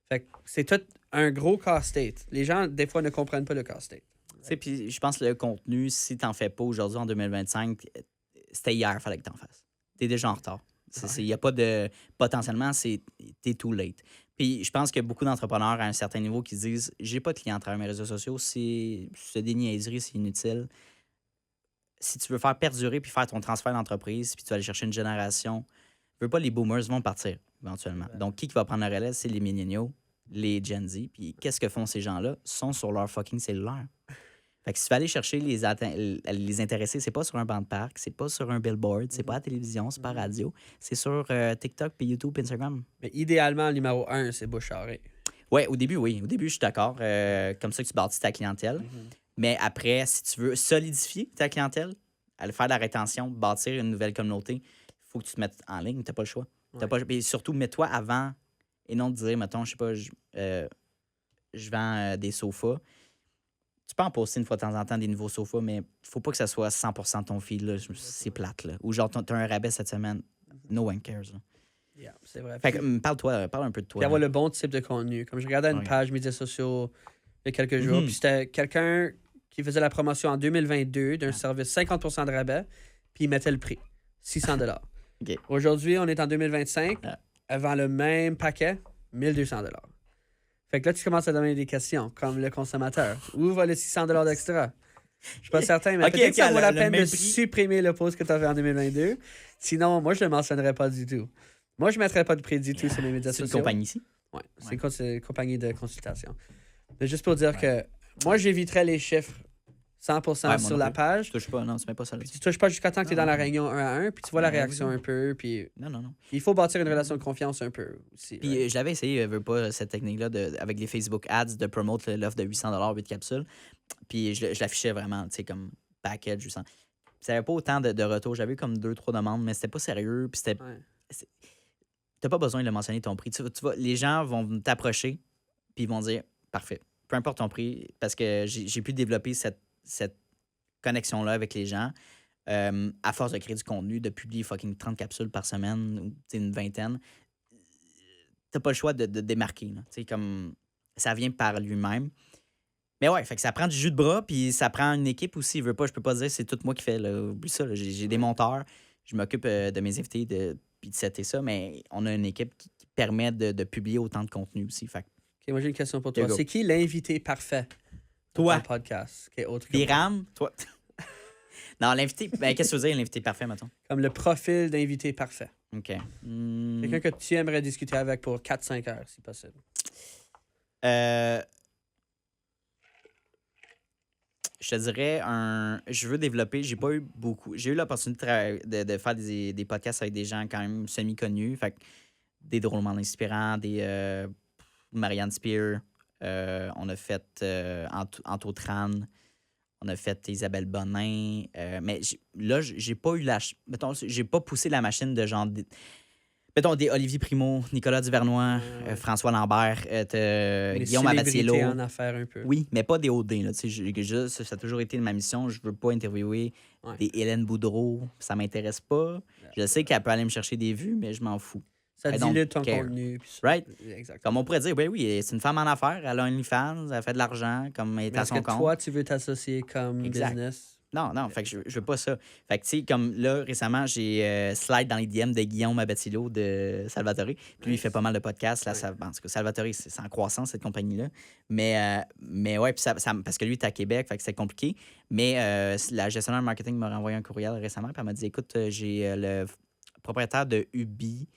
[SPEAKER 3] Fait que c'est tout un gros casse-tête. Les gens, des fois, ne comprennent pas le casse-tête.
[SPEAKER 2] Tu sais, puis je pense que le contenu, si t'en fais pas aujourd'hui en 2025, c'était hier, fallait que t'en fasses. T'es déjà en retard. Il n'y a pas de... Potentiellement, t'es too late. Puis je pense qu'il y a beaucoup d'entrepreneurs à un certain niveau qui se disent « J'ai pas de clients à travers mes réseaux sociaux, c'est des niaiseries, c'est inutile. » Si tu veux faire perdurer puis faire ton transfert d'entreprise, puis tu vas aller chercher une génération, veux pas, les boomers vont partir éventuellement. Donc, qui va prendre le relais? C'est les milléniaux, les Gen Z. Puis qu'est-ce que font ces gens-là? Ils sont sur leur fucking cellulaire. Fait que si tu vas aller chercher les intéressés, c'est pas sur un banc de parc, c'est pas sur un billboard, c'est pas à la télévision, c'est pas à la radio, c'est sur TikTok, puis YouTube, puis Instagram.
[SPEAKER 3] Mais idéalement, le numéro 1, c'est Bouchard.
[SPEAKER 2] Ouais, au début, oui. Au début, je suis d'accord. Comme ça que tu bâtis ta clientèle. Mais après, si tu veux solidifier ta clientèle, aller faire de la rétention, bâtir une nouvelle communauté, il faut que tu te mettes en ligne. T'as pas le choix. Et surtout, mets-toi avant et non de dire, mettons, je sais pas, je vends des sofas. Tu peux en poster une fois de temps en temps des nouveaux sofas, mais il faut pas que ça soit 100% de ton feed. Là. C'est plate. Là. Ou genre, t'as un rabais cette semaine. No one cares. Là.
[SPEAKER 3] Yeah, c'est vrai.
[SPEAKER 2] Fait que, parle un peu de toi.
[SPEAKER 3] Puis avoir le bon type de contenu. Comme je regardais une page médias sociaux il y a quelques jours, puis c'était quelqu'un qui faisait la promotion en 2022 d'un service 50% de rabais, puis il mettait le prix. $600.
[SPEAKER 2] OK.
[SPEAKER 3] Aujourd'hui, on est en 2025. Elle vend le même paquet, $1,200. Fait que là, tu commences à donner des questions, comme le consommateur. Où va les $600 d'extra? Je suis pas certain, mais peut-être que ça vaut la peine de supprimer le post que tu as fait en 2022. Sinon, moi, je le mentionnerais pas du tout. Moi, je ne mettrais pas de prix du tout sur les médias sociaux.
[SPEAKER 2] C'est une compagnie ici?
[SPEAKER 3] Oui, c'est une compagnie de consultation. Mais juste pour dire que moi, j'éviterais les chiffres 100% sur la page.
[SPEAKER 2] Tu touches pas, non, tu mets pas ça
[SPEAKER 3] Puis
[SPEAKER 2] là-dessus.
[SPEAKER 3] tu touches pas jusqu'à temps que tu es dans la réunion 1 à 1, puis tu vois la réaction un peu, puis...
[SPEAKER 2] Non.
[SPEAKER 3] Il faut bâtir une relation de confiance un peu aussi.
[SPEAKER 2] Puis je l'avais essayé, veux pas, cette technique-là, avec les Facebook Ads, de promote l'offre de $800, 8 capsules. Puis je l'affichais vraiment, tu sais, comme package, 800. Ça n'avait pas autant de retours. J'avais eu comme 2-3 demandes, mais c'était pas sérieux. Puis c'était... T'as pas besoin de mentionner ton prix. Les gens vont t'approcher, puis ils vont dire « Parfait, peu importe ton prix, parce que j'ai pu développer cette connexion-là avec les gens. À force de créer du contenu, de publier fucking 30 capsules par semaine, ou une vingtaine, t'as pas le choix de démarquer. Là. Comme ça vient par lui-même. Mais ouais, fait que ça prend du jus de bras, puis ça prend une équipe aussi. Je peux pas dire c'est tout moi qui fais. Là. Oublie ça. Là. J'ai des monteurs, je m'occupe de mes invités, puis de setter ça, mais on a une équipe qui permet de publier autant de contenu aussi. Fait
[SPEAKER 3] OK, moi j'ai une question pour toi. C'est qui l'invité parfait pour ton podcast?
[SPEAKER 2] Des rames, toi. Non, l'invité. Ben, qu'est-ce que tu veux dire, l'invité parfait, mettons?
[SPEAKER 3] Comme le profil d'invité parfait.
[SPEAKER 2] OK.
[SPEAKER 3] Quelqu'un que tu aimerais discuter avec pour 4-5 heures, si possible.
[SPEAKER 2] Je te dirais je veux développer. J'ai pas eu beaucoup. J'ai eu l'opportunité de faire des podcasts avec des gens quand même semi-connus. Fait que des drôlement inspirants, des Marianne Spear. On a fait Anto Tran. On a fait Isabelle Bonin. Mais là, j'ai pas eu mettons, j'ai pas poussé la machine de genre. Mettons des Olivier Primo, Nicolas Duvernois, François Lambert, Guillaume Abatiello.
[SPEAKER 3] En affaires un peu.
[SPEAKER 2] Oui, mais pas des OD. Là. Ça a toujours été ma mission. Je veux pas interviewer des Hélène Boudreau. Ça m'intéresse pas. Je sais qu'elle peut aller me chercher des vues, mais je m'en fous.
[SPEAKER 3] Ça dilue ton contenu.
[SPEAKER 2] Right?
[SPEAKER 3] Exactement.
[SPEAKER 2] Comme on pourrait dire, oui, c'est une femme en affaires. Elle a OnlyFans, elle fait de l'argent, comme elle est à son compte.
[SPEAKER 3] Est-ce que toi, tu veux t'associer comme business? Non,
[SPEAKER 2] fait que je veux pas ça. Fait que, tu sais, comme là, récemment, j'ai slide dans les DM de Guillaume Abatiello de Salvatore. Puis lui, il fait pas mal de podcasts. Là, en tout cas, Salvatore, c'est en croissance, cette compagnie-là. Mais ouais, puis parce que lui, il est à Québec, fait que c'est compliqué. Mais la gestionnaire marketing m'a renvoyé un courriel récemment, puis elle m'a dit, écoute, j'ai le propriétaire de Ubi,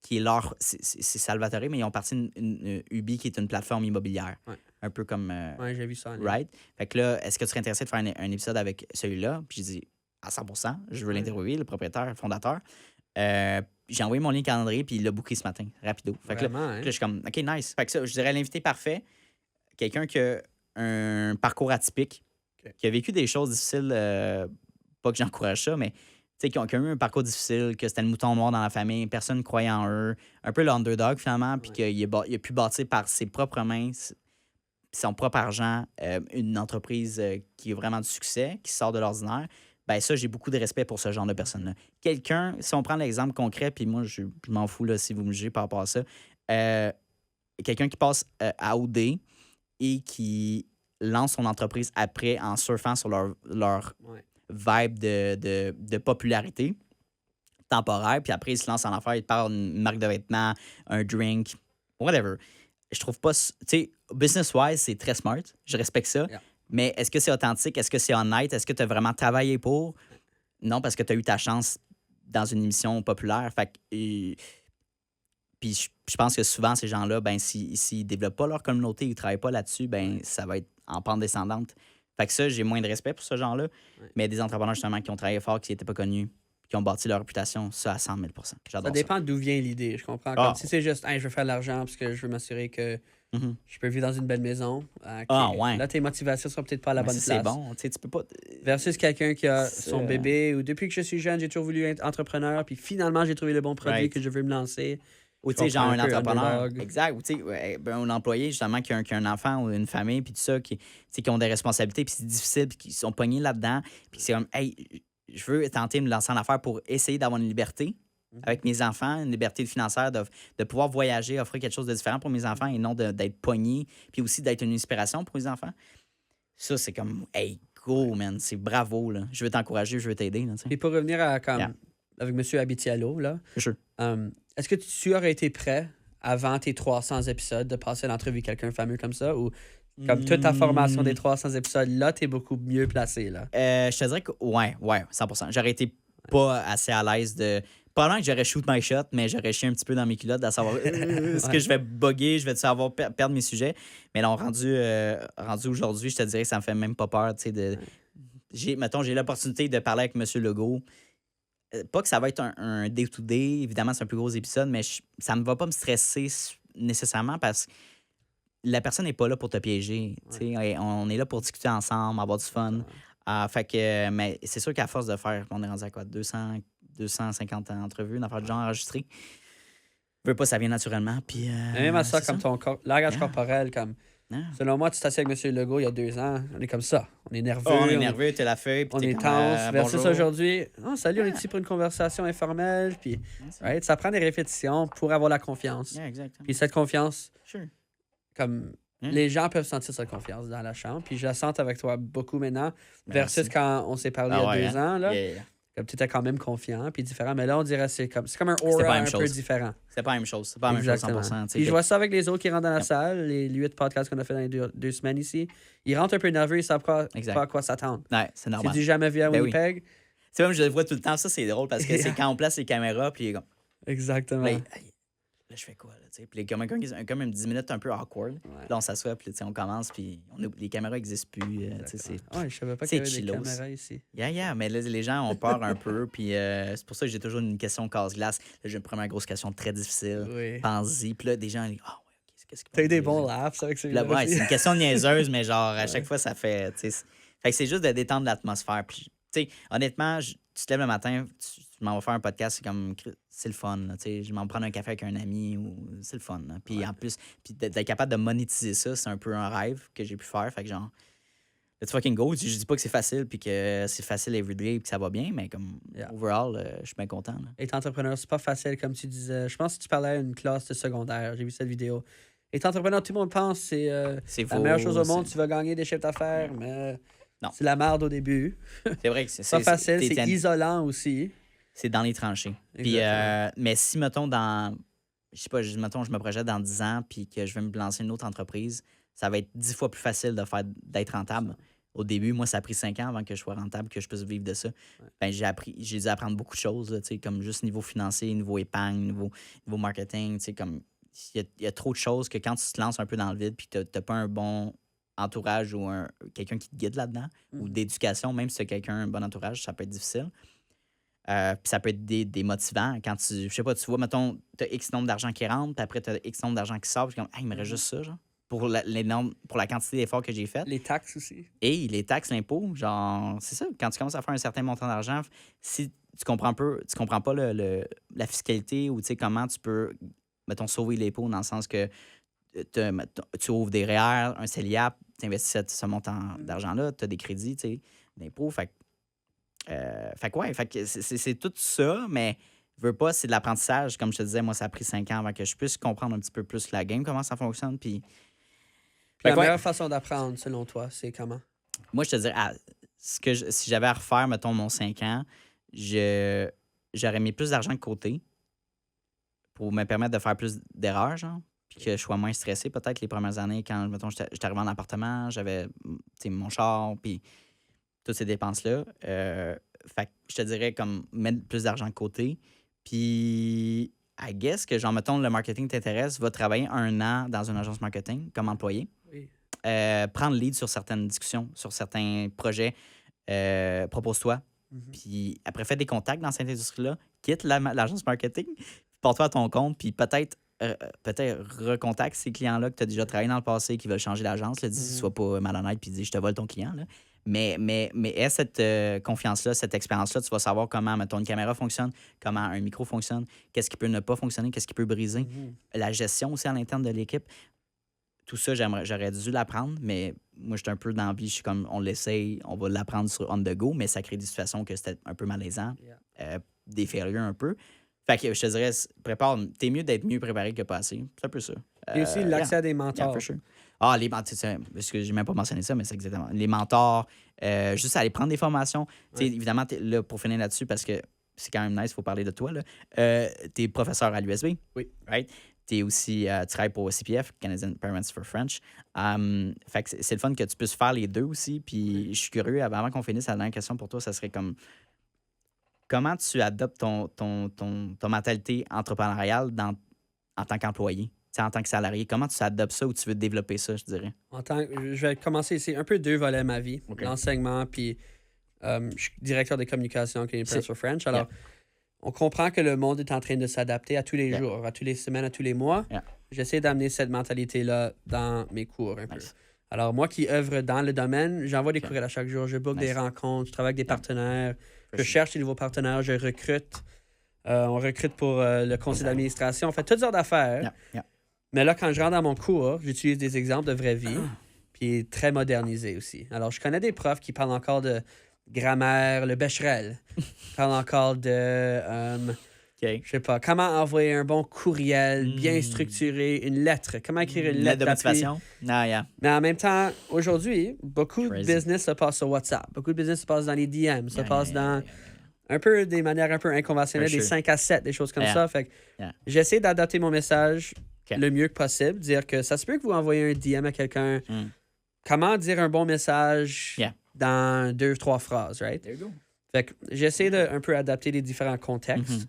[SPEAKER 2] qui est c'est Salvatore, mais ils ont parti une Ubi, qui est une plateforme immobilière. Ouais. Un peu comme...
[SPEAKER 3] j'ai vu ça.
[SPEAKER 2] Right? Fait que là, est-ce que tu serais intéressé de faire un épisode avec celui-là? Puis j'ai dit, à 100%, je veux l'interviewer, le propriétaire, le fondateur. j'ai envoyé mon lien calendrier, puis il l'a booké ce matin, rapido. Fait que là,
[SPEAKER 3] Vraiment, hein?
[SPEAKER 2] je suis comme, OK, nice. Fait que ça, je dirais l'invité parfait, quelqu'un qui a un parcours atypique,
[SPEAKER 3] OK.
[SPEAKER 2] qui a vécu des choses difficiles, pas que j'encourage ça, mais qui ont eu un parcours difficile, que c'était le mouton noir dans la famille, personne ne croyait en eux, un peu l'underdog finalement, puis qu'il a pu bâtir par ses propres mains, son propre argent, une entreprise qui a vraiment du succès, qui sort de l'ordinaire. Ben ça, j'ai beaucoup de respect pour ce genre de personnes-là. Quelqu'un, si on prend l'exemple concret, puis moi, je m'en fous là, si vous me jugez par rapport à ça, quelqu'un qui passe à OD et qui lance son entreprise après en surfant sur leur vibe de popularité temporaire, puis après, il se lance en affaires, il part une marque de vêtements, un drink, whatever. Je trouve pas... Tu sais, business-wise, c'est très smart. Je respecte ça.
[SPEAKER 3] Yeah.
[SPEAKER 2] Mais est-ce que c'est authentique? Est-ce que c'est honnête? Est-ce que tu as vraiment travaillé pour? Non, parce que tu as eu ta chance dans une émission populaire. Fait que... Puis je pense que souvent, ces gens-là, ben s'ils développent pas leur communauté, ils travaillent pas là-dessus, ben ça va être en pente descendante. Fait que ça, j'ai moins de respect pour ce genre-là. Ouais. Mais des entrepreneurs, justement, qui ont travaillé fort, qui n'étaient pas connus, qui ont bâti leur réputation, ça à 100 000 %. J'adore ça.
[SPEAKER 3] Dépend d'où vient l'idée, je comprends. Comme si c'est juste, hey, je veux faire de l'argent parce que je veux m'assurer que je peux vivre dans une belle maison. Okay.
[SPEAKER 2] Ouais.
[SPEAKER 3] Là, tes motivations sont peut-être pas à la bonne place.
[SPEAKER 2] C'est bon, tu sais, tu peux pas...
[SPEAKER 3] Versus quelqu'un qui a son bébé, ou depuis que je suis jeune, j'ai toujours voulu être entrepreneur, puis finalement, j'ai trouvé le bon produit que je veux me lancer.
[SPEAKER 2] Ou tu sais, genre un entrepreneur. Exact. Ou tu sais, un employé, justement, qui a un enfant ou une famille, puis tout ça, qui ont des responsabilités, puis c'est difficile, puis qui sont pognés là-dedans, puis c'est comme, hey, je veux tenter de me lancer en affaires pour essayer d'avoir une liberté avec mes enfants, une liberté financière, de pouvoir voyager, offrir quelque chose de différent pour mes enfants et non d'être pogné, puis aussi d'être une inspiration pour les enfants. Ça, c'est comme, hey, go, man, c'est bravo, là. Je veux t'encourager, je veux t'aider.
[SPEAKER 3] Et pour revenir à avec M. Abitialo, là.
[SPEAKER 2] Sure.
[SPEAKER 3] Est-ce que tu aurais été prêt, avant tes 300 épisodes, de passer l'entrevue à quelqu'un fameux comme ça? Ou comme toute ta formation des 300 épisodes, là, t'es beaucoup mieux placé, là?
[SPEAKER 2] Je te dirais que, ouais, 100%. J'aurais été pas assez à l'aise de... Probablement que j'aurais shoot my shot, mais j'aurais chié un petit peu dans mes culottes de savoir est-ce que je vais bugger, je vais savoir perdre mes sujets. Mais là, rendu aujourd'hui, je te dirais que ça me fait même pas peur, tu sais, mettons, j'ai l'opportunité de parler avec M. Legault. Pas que ça va être un day-to-day, évidemment, c'est un plus gros épisode, mais ça ne va pas me stresser nécessairement parce que la personne n'est pas là pour te piéger. Ouais. On est là pour discuter ensemble, avoir du fun. Fait que, mais c'est sûr qu'à force de faire, on est rendu à quoi, 250 entrevues, une affaire de genre enregistrée. Je veux pas, ça vient naturellement. Puis,
[SPEAKER 3] même à ça, comme ton langage corporel, comme. Selon moi, tu t'assieds avec M. Legault il y a 2 ans, on est comme ça. On est nerveux.
[SPEAKER 2] On est nerveux, t'es la feuille.
[SPEAKER 3] On est tense. Versus aujourd'hui, salut, on est ici pour une conversation informelle. Puis, ça prend des répétitions pour avoir la confiance. Puis cette confiance, comme les gens peuvent sentir cette confiance dans la chambre. Puis je la sens avec toi beaucoup maintenant. Versus quand on s'est parlé il y a 2 ans. Là. Comme tu étais quand même confiant, puis différent. Mais là, on dirait que c'est comme un aura un peu différent.
[SPEAKER 2] C'est pas la même chose. C'est pas la même chose 100%.
[SPEAKER 3] Puis je vois ça avec les autres qui rentrent dans la salle, les 8 podcasts qu'on a fait dans les 2 semaines ici. Ils rentrent un peu nerveux, ils savent pas à quoi s'attendre.
[SPEAKER 2] Ouais, c'est normal.
[SPEAKER 3] Tu dis jamais vu à Winnipeg.
[SPEAKER 2] C'est même, je le vois tout le temps. Ça, c'est drôle parce que c'est quand on place les caméras, puis comme...
[SPEAKER 3] Exactement.
[SPEAKER 2] Là, je fais quoi, là, tu sais? Puis comme un 10 minutes un peu awkward. Ouais. Là, on s'assoit, puis on commence, puis les caméras n'existent plus. Je
[SPEAKER 3] savais pas qu'il y avait des caméras ici.
[SPEAKER 2] Mais là, les gens ont peur un peu, puis c'est pour ça que j'ai toujours une question casse-glace. Là, j'ai une première grosse question très difficile. Oui. Pense-y. Puis là, des gens, qu'est-ce que
[SPEAKER 3] t'as eu des bons laughs avec ces
[SPEAKER 2] là, c'est une question niaiseuse, mais genre, à chaque fois, ça fait, tu sais... Fait que c'est juste de détendre l'atmosphère. Puis, tu sais, honnêtement, tu te lèves le matin, tu m'en vas faire un podcast, c'est le fun. Là, je m'en prends un café avec un ami, c'est le fun. Là. Puis en plus, d'être capable de monétiser ça, c'est un peu un rêve que j'ai pu faire. Fait que genre, let's fucking go. Je dis pas que c'est facile, puis que c'est facile everyday, puis que ça va bien, mais comme overall, je suis bien content. Là.
[SPEAKER 3] Être entrepreneur, c'est pas facile, comme tu disais. Je pense que tu parlais à une classe de secondaire. J'ai vu cette vidéo. Être entrepreneur, tout le monde pense c'est la meilleure chose au monde. Tu vas gagner des chiffres d'affaires, mais c'est la merde au début.
[SPEAKER 2] C'est vrai que c'est
[SPEAKER 3] pas facile, c'est isolant aussi.
[SPEAKER 2] C'est dans les tranchées. Puis, mais si, mettons, je sais pas, mettons, je me projette dans 10 ans puis que je vais me lancer une autre entreprise, ça va être 10 fois plus facile d'être rentable. Au début, moi, ça a pris 5 ans avant que je sois rentable, que je puisse vivre de ça. Ouais. Ben, j'ai dû apprendre beaucoup de choses, là, comme juste niveau financier, niveau épargne, niveau marketing. Comme il y a trop de choses que quand tu te lances un peu dans le vide puis que tu n'as pas un bon entourage ou quelqu'un qui te guide là-dedans, ou d'éducation, même si tu as un bon entourage, ça peut être difficile. Puis ça peut être démotivant quand je sais pas, tu vois, mettons, tu as X nombre d'argent qui rentre, puis après, tu as X nombre d'argent qui sort. Puis comme, il me reste juste ça, genre, pour la quantité d'efforts que j'ai fait.
[SPEAKER 3] Les taxes aussi.
[SPEAKER 2] Et les taxes, l'impôt, genre, c'est ça. Quand tu commences à faire un certain montant d'argent, si tu comprends pas la fiscalité ou tu sais comment tu peux, mettons, sauver l'impôt dans le sens que tu ouvres des REER, un CELIAP, tu investis ce montant d'argent-là, tu as des crédits, tu sais, d'impôt. Fait que c'est tout ça, mais veux pas, c'est de l'apprentissage. Comme je te disais, moi, ça a pris 5 ans avant que je puisse comprendre un petit peu plus la game, comment ça fonctionne. Puis
[SPEAKER 3] la meilleure façon d'apprendre, selon toi, c'est comment?
[SPEAKER 2] Moi, je te dirais, si j'avais à refaire, mettons, mon 5 ans, j'aurais mis plus d'argent de côté pour me permettre de faire plus d'erreurs, genre, puis que je sois moins stressé peut-être les premières années quand, mettons, j'étais arrivé en appartement, j'avais mon char, puis toutes ces dépenses-là. Fait que je te dirais comme mettre plus d'argent de côté. Puis, I guess que, genre, mettons, le marketing t'intéresse, va travailler 1 an dans une agence marketing comme employé.
[SPEAKER 3] Oui.
[SPEAKER 2] Prendre le lead sur certaines discussions, sur certains projets. Propose-toi. Puis après, fais des contacts dans cette industrie-là. Quitte l'agence marketing. Porte-toi à ton compte. Puis peut-être recontacte ces clients-là que tu as déjà travaillé dans le passé qui veulent changer d'agence. Sois pas malhonnête puis dis je te vole ton client. Là. Mais aie cette confiance-là, cette expérience-là. Tu vas savoir comment, mettons, une caméra fonctionne, comment un micro fonctionne, qu'est-ce qui peut ne pas fonctionner, qu'est-ce qui peut briser. La gestion aussi à l'interne de l'équipe. Tout ça, j'aurais dû l'apprendre, mais moi, j'étais un peu dans la vie. Je suis comme, on l'essaye, on va l'apprendre sur on the go, mais ça crée des situations que c'était un peu malaisant, des failures un peu. Fait que je te dirais, t'es mieux d'être mieux préparé que pas assez. C'est un peu ça.
[SPEAKER 3] Et aussi l'accès à des mentors.
[SPEAKER 2] Yeah, for sure. Ah, les mentors, parce que j'ai même pas mentionné ça, mais c'est exactement. Les mentors, juste aller prendre des formations. Ouais. Évidemment, là, pour finir là-dessus, parce que c'est quand même nice, il faut parler de toi. T'es professeur à l'USB.
[SPEAKER 3] Oui.
[SPEAKER 2] Right? Tu travailles pour CPF, Canadian Parents for French. Fait que c'est le fun que tu puisses faire les deux aussi. Puis je suis curieux, avant qu'on finisse, la dernière question pour toi, ça serait comme comment tu adoptes ton mentalité entrepreneuriale en tant qu'employé, en tant que salarié? Comment tu adoptes ça ou tu veux développer ça, je dirais?
[SPEAKER 3] Je vais commencer ici. Un peu 2 volets de ma vie. Okay. L'enseignement, puis je suis directeur de communication à Canadian Parents for French. Alors, on comprend que le monde est en train de s'adapter à tous les jours, à toutes les semaines, à tous les mois. J'essaie d'amener cette mentalité-là dans mes cours un peu. Alors, moi qui œuvre dans le domaine, j'envoie des courriels à chaque jour, je book des rencontres, je travaille avec des partenaires, je cherche des nouveaux partenaires, je recrute. On recrute pour le conseil d'administration, on fait toutes sortes d'affaires. Mais là, quand je rentre dans mon cours, j'utilise des exemples de vraie vie, puis très modernisés aussi. Alors, je connais des profs qui parlent encore de grammaire, le Becherel. Parle encore de, je sais pas, comment envoyer un bon courriel bien structuré, une lettre, comment écrire une lettre
[SPEAKER 2] de motivation.
[SPEAKER 3] Mais en même temps, aujourd'hui, beaucoup de business se passe sur WhatsApp, beaucoup de business se passe dans les DM, se passe dans un peu des manières un peu inconventionnelles, des 5 à 7, des choses comme ça. Fait que j'essaie d'adapter mon message le mieux que possible, dire que ça se peut que vous envoyez un DM à quelqu'un, comment dire un bon message dans 2-3 phrases, right?
[SPEAKER 2] There you go.
[SPEAKER 3] Fait que j'essaie de un peu adapter les différents contextes.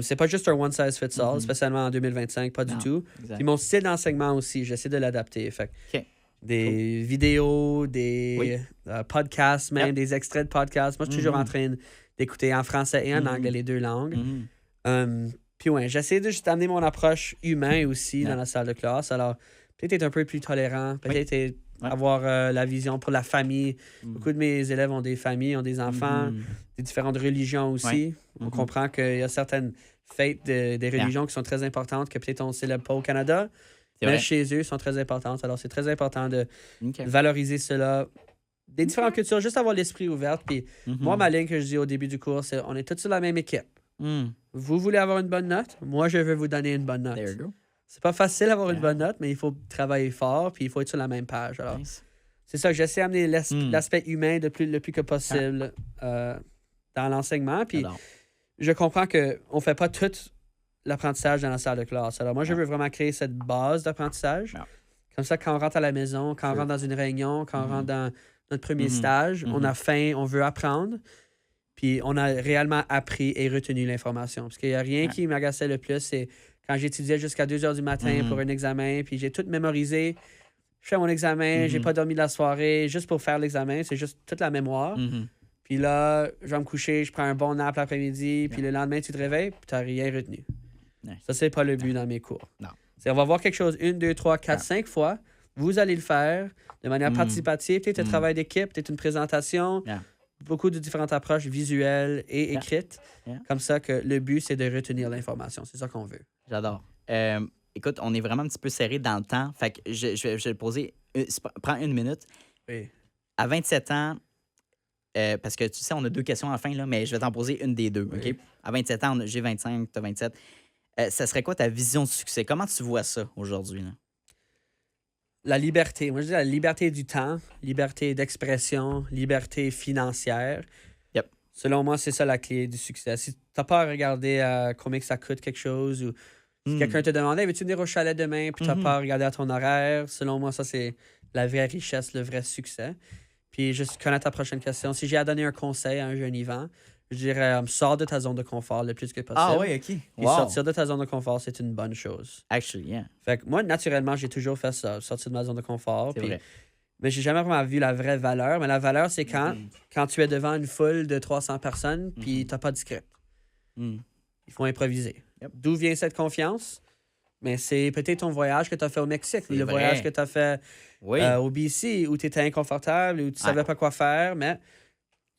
[SPEAKER 3] C'est pas juste un one size fits all, spécialement en 2025, pas du tout. Puis mon style d'enseignement aussi, j'essaie de l'adapter. Fait que des vidéos, des podcasts, même des extraits de podcasts. Moi, je suis toujours en train d'écouter en français et en anglais, les 2 langues. Puis ouais, j'essaie de juste amener mon approche humaine aussi dans la salle de classe. Alors, peut-être être un peu plus tolérant, peut-être avoir la vision pour la famille. Beaucoup de mes élèves ont des familles, ont des enfants, des différentes religions aussi. On comprend qu'il y a certaines fêtes des religions qui sont très importantes, que peut-être on ne célèbre pas au Canada, mais chez eux, sont très importantes. Alors, c'est très important de valoriser cela. Des différentes cultures, juste avoir l'esprit ouvert. Puis moi, ma ligne que je dis au début du cours, c'est on est tous sur la même équipe. Vous voulez avoir une bonne note? Moi, je veux vous donner une bonne note. C'est pas facile d'avoir une bonne note, mais il faut travailler fort, puis il faut être sur la même page. Alors, c'est ça que j'essaie d'amener l'aspect humain le plus que possible dans l'enseignement. Puis je comprends qu'on fait pas tout l'apprentissage dans la salle de classe. Alors moi, je veux vraiment créer cette base d'apprentissage. Comme ça, quand on rentre à la maison, quand on rentre dans une réunion, quand on rentre dans notre premier stage, on a faim, on veut apprendre. Puis on a réellement appris et retenu l'information. Parce qu'il n'y a rien qui m'agaçait le plus, c'est quand j'étudiais jusqu'à 2 h du matin pour un examen, puis j'ai tout mémorisé. Je fais mon examen, j'ai pas dormi la soirée juste pour faire l'examen. C'est juste toute la mémoire. Puis là, je vais me coucher, je prends un bon nap l'après-midi, puis le lendemain, tu te réveilles, puis tu n'as rien retenu.
[SPEAKER 2] Ouais.
[SPEAKER 3] Ça, c'est pas le but dans mes cours.
[SPEAKER 2] Non.
[SPEAKER 3] On va voir quelque chose 1, 2, 3, 4, 5 fois. Vous allez le faire de manière participative. Peut-être un travail d'équipe, peut-être une présentation.
[SPEAKER 2] Yeah.
[SPEAKER 3] Beaucoup de différentes approches visuelles et écrites.
[SPEAKER 2] Yeah.
[SPEAKER 3] Comme ça que le but, c'est de retenir l'information. C'est ça qu'on veut.
[SPEAKER 2] J'adore. Écoute, on est vraiment un petit peu serré dans le temps. Fait que je vais le poser. Prends 1 minute.
[SPEAKER 3] Oui.
[SPEAKER 2] À 27 ans, parce que tu sais, on a 2 questions à la fin, là, mais je vais t'en poser une des 2.
[SPEAKER 3] Oui.
[SPEAKER 2] OK? À 27 ans, j'ai 25, tu as 27. Ça serait quoi ta vision de succès? Comment tu vois ça aujourd'hui? Là?
[SPEAKER 3] La liberté. Moi, je dis la liberté du temps, liberté d'expression, liberté financière.
[SPEAKER 2] Yep.
[SPEAKER 3] Selon moi, c'est ça la clé du succès. Si tu n'as pas à regarder combien que ça coûte quelque chose ou si quelqu'un te demandait, veux-tu venir au chalet demain, puis tu n'as pas à regarder à ton horaire, selon moi, ça, c'est la vraie richesse, le vrai succès. Puis, juste connaître ta prochaine question. Si j'ai à donner un conseil à un jeune Yvan, je dirais, sors de ta zone de confort le plus que possible.
[SPEAKER 2] Ah oui, OK.
[SPEAKER 3] Puis
[SPEAKER 2] Wow.
[SPEAKER 3] sortir de ta zone de confort, c'est une bonne chose.
[SPEAKER 2] Actually, yeah.
[SPEAKER 3] Fait que moi, naturellement, j'ai toujours fait ça, sortir de ma zone de confort.
[SPEAKER 2] C'est
[SPEAKER 3] Puis,
[SPEAKER 2] vrai.
[SPEAKER 3] mais j'ai jamais vraiment vu la vraie valeur. Mais la valeur, c'est quand tu es devant une foule de 300 personnes, puis tu n'as pas de script.
[SPEAKER 2] Mm.
[SPEAKER 3] Il faut improviser.
[SPEAKER 2] Yep.
[SPEAKER 3] D'où vient cette confiance? Mais c'est peut-être ton voyage que tu as fait au Mexique, ou
[SPEAKER 2] C'est
[SPEAKER 3] le
[SPEAKER 2] vrai.
[SPEAKER 3] voyage que tu as fait
[SPEAKER 2] Oui.
[SPEAKER 3] au BC, où tu étais inconfortable, où tu savais pas quoi faire, mais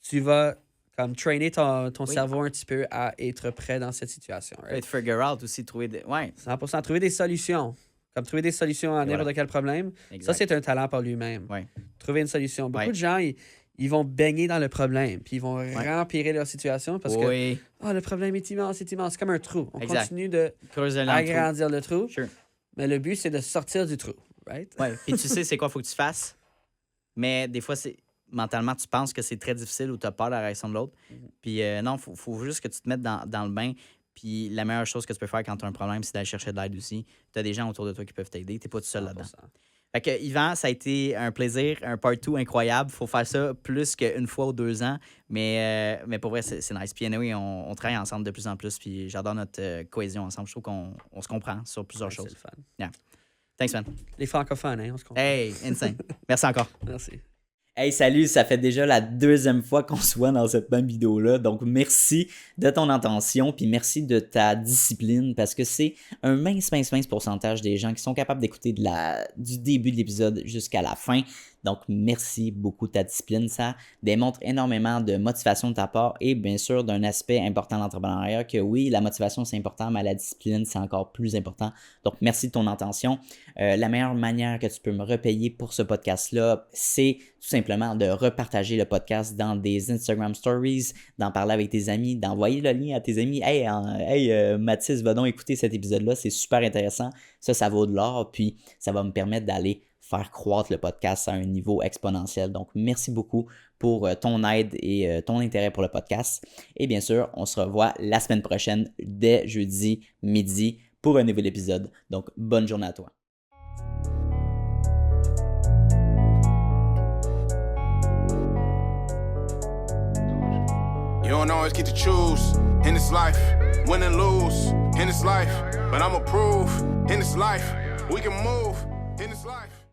[SPEAKER 3] tu vas comme trainer ton
[SPEAKER 2] Oui.
[SPEAKER 3] cerveau un petit peu à être prêt dans cette situation. Right?
[SPEAKER 2] Peut-être figure out aussi, trouver des... Ouais,
[SPEAKER 3] 100%. Trouver des solutions. Comme trouver des solutions à n'importe quel problème.
[SPEAKER 2] exact.
[SPEAKER 3] Ça, c'est un talent par lui-même.
[SPEAKER 2] Ouais.
[SPEAKER 3] Trouver une solution. Beaucoup
[SPEAKER 2] Ouais.
[SPEAKER 3] de gens, ils vont baigner dans le problème, puis ils vont rempirer leur situation parce que
[SPEAKER 2] Oui.
[SPEAKER 3] le problème est immense, c'est immense. C'est comme un trou. On
[SPEAKER 2] Exact.
[SPEAKER 3] continue de
[SPEAKER 2] Creuser l'entrée.
[SPEAKER 3] agrandir le trou,
[SPEAKER 2] Sure.
[SPEAKER 3] mais le but, c'est de sortir du trou. Right?
[SPEAKER 2] Ouais. Puis tu sais, c'est quoi, faut que tu fasses. Mais des fois, c'est mentalement, tu penses que c'est très difficile ou tu as peur de la réaction de l'autre. Puis non, faut juste que tu te mettes dans le bain. Puis la meilleure chose que tu peux faire quand tu as un problème, c'est d'aller chercher de l'aide aussi. Tu as des gens autour de toi qui peuvent t'aider. Tu n'es pas tout seul là-dedans.
[SPEAKER 3] 100%.
[SPEAKER 2] Fait que, Yvan, ça a été un plaisir, un part 2 incroyable. Faut faire ça plus qu'une fois ou 2 ans. Mais pour vrai, c'est nice. Puis anyway, on travaille ensemble de plus en plus. Puis j'adore notre cohésion ensemble. Je trouve qu'on se comprend sur plusieurs
[SPEAKER 3] Ouais,
[SPEAKER 2] choses.
[SPEAKER 3] c'est le fun.
[SPEAKER 2] Thanks, man.
[SPEAKER 3] Les francophones, hein, on se comprend.
[SPEAKER 2] Hey, insane. Merci encore.
[SPEAKER 3] Merci.
[SPEAKER 2] Hey, salut, ça fait déjà la 2e fois qu'on se voit dans cette même vidéo-là. Donc, merci de ton attention, puis merci de ta discipline, parce que c'est un mince pourcentage des gens qui sont capables d'écouter du début de l'épisode jusqu'à la fin. Donc, merci beaucoup de ta discipline. Ça démontre énormément de motivation de ta part et bien sûr d'un aspect important de l'entrepreneuriat que oui, la motivation c'est important, mais la discipline c'est encore plus important. Donc, merci de ton attention. La meilleure manière que tu peux me repayer pour ce podcast-là, c'est tout simplement de repartager le podcast dans des Instagram Stories, d'en parler avec tes amis, d'envoyer le lien à tes amis. Hey, Mathis, va donc écouter cet épisode-là, c'est super intéressant. Ça vaut de l'or, puis ça va me permettre d'aller faire croître le podcast à un niveau exponentiel. Donc, merci beaucoup pour ton aide et ton intérêt pour le podcast. Et bien sûr, on se revoit la semaine prochaine dès jeudi midi pour un nouvel épisode. Donc, bonne journée à toi.
[SPEAKER 1] You don't always get to choose in this life, win and lose in this life. But I'ma prove in this life, we can move in this life.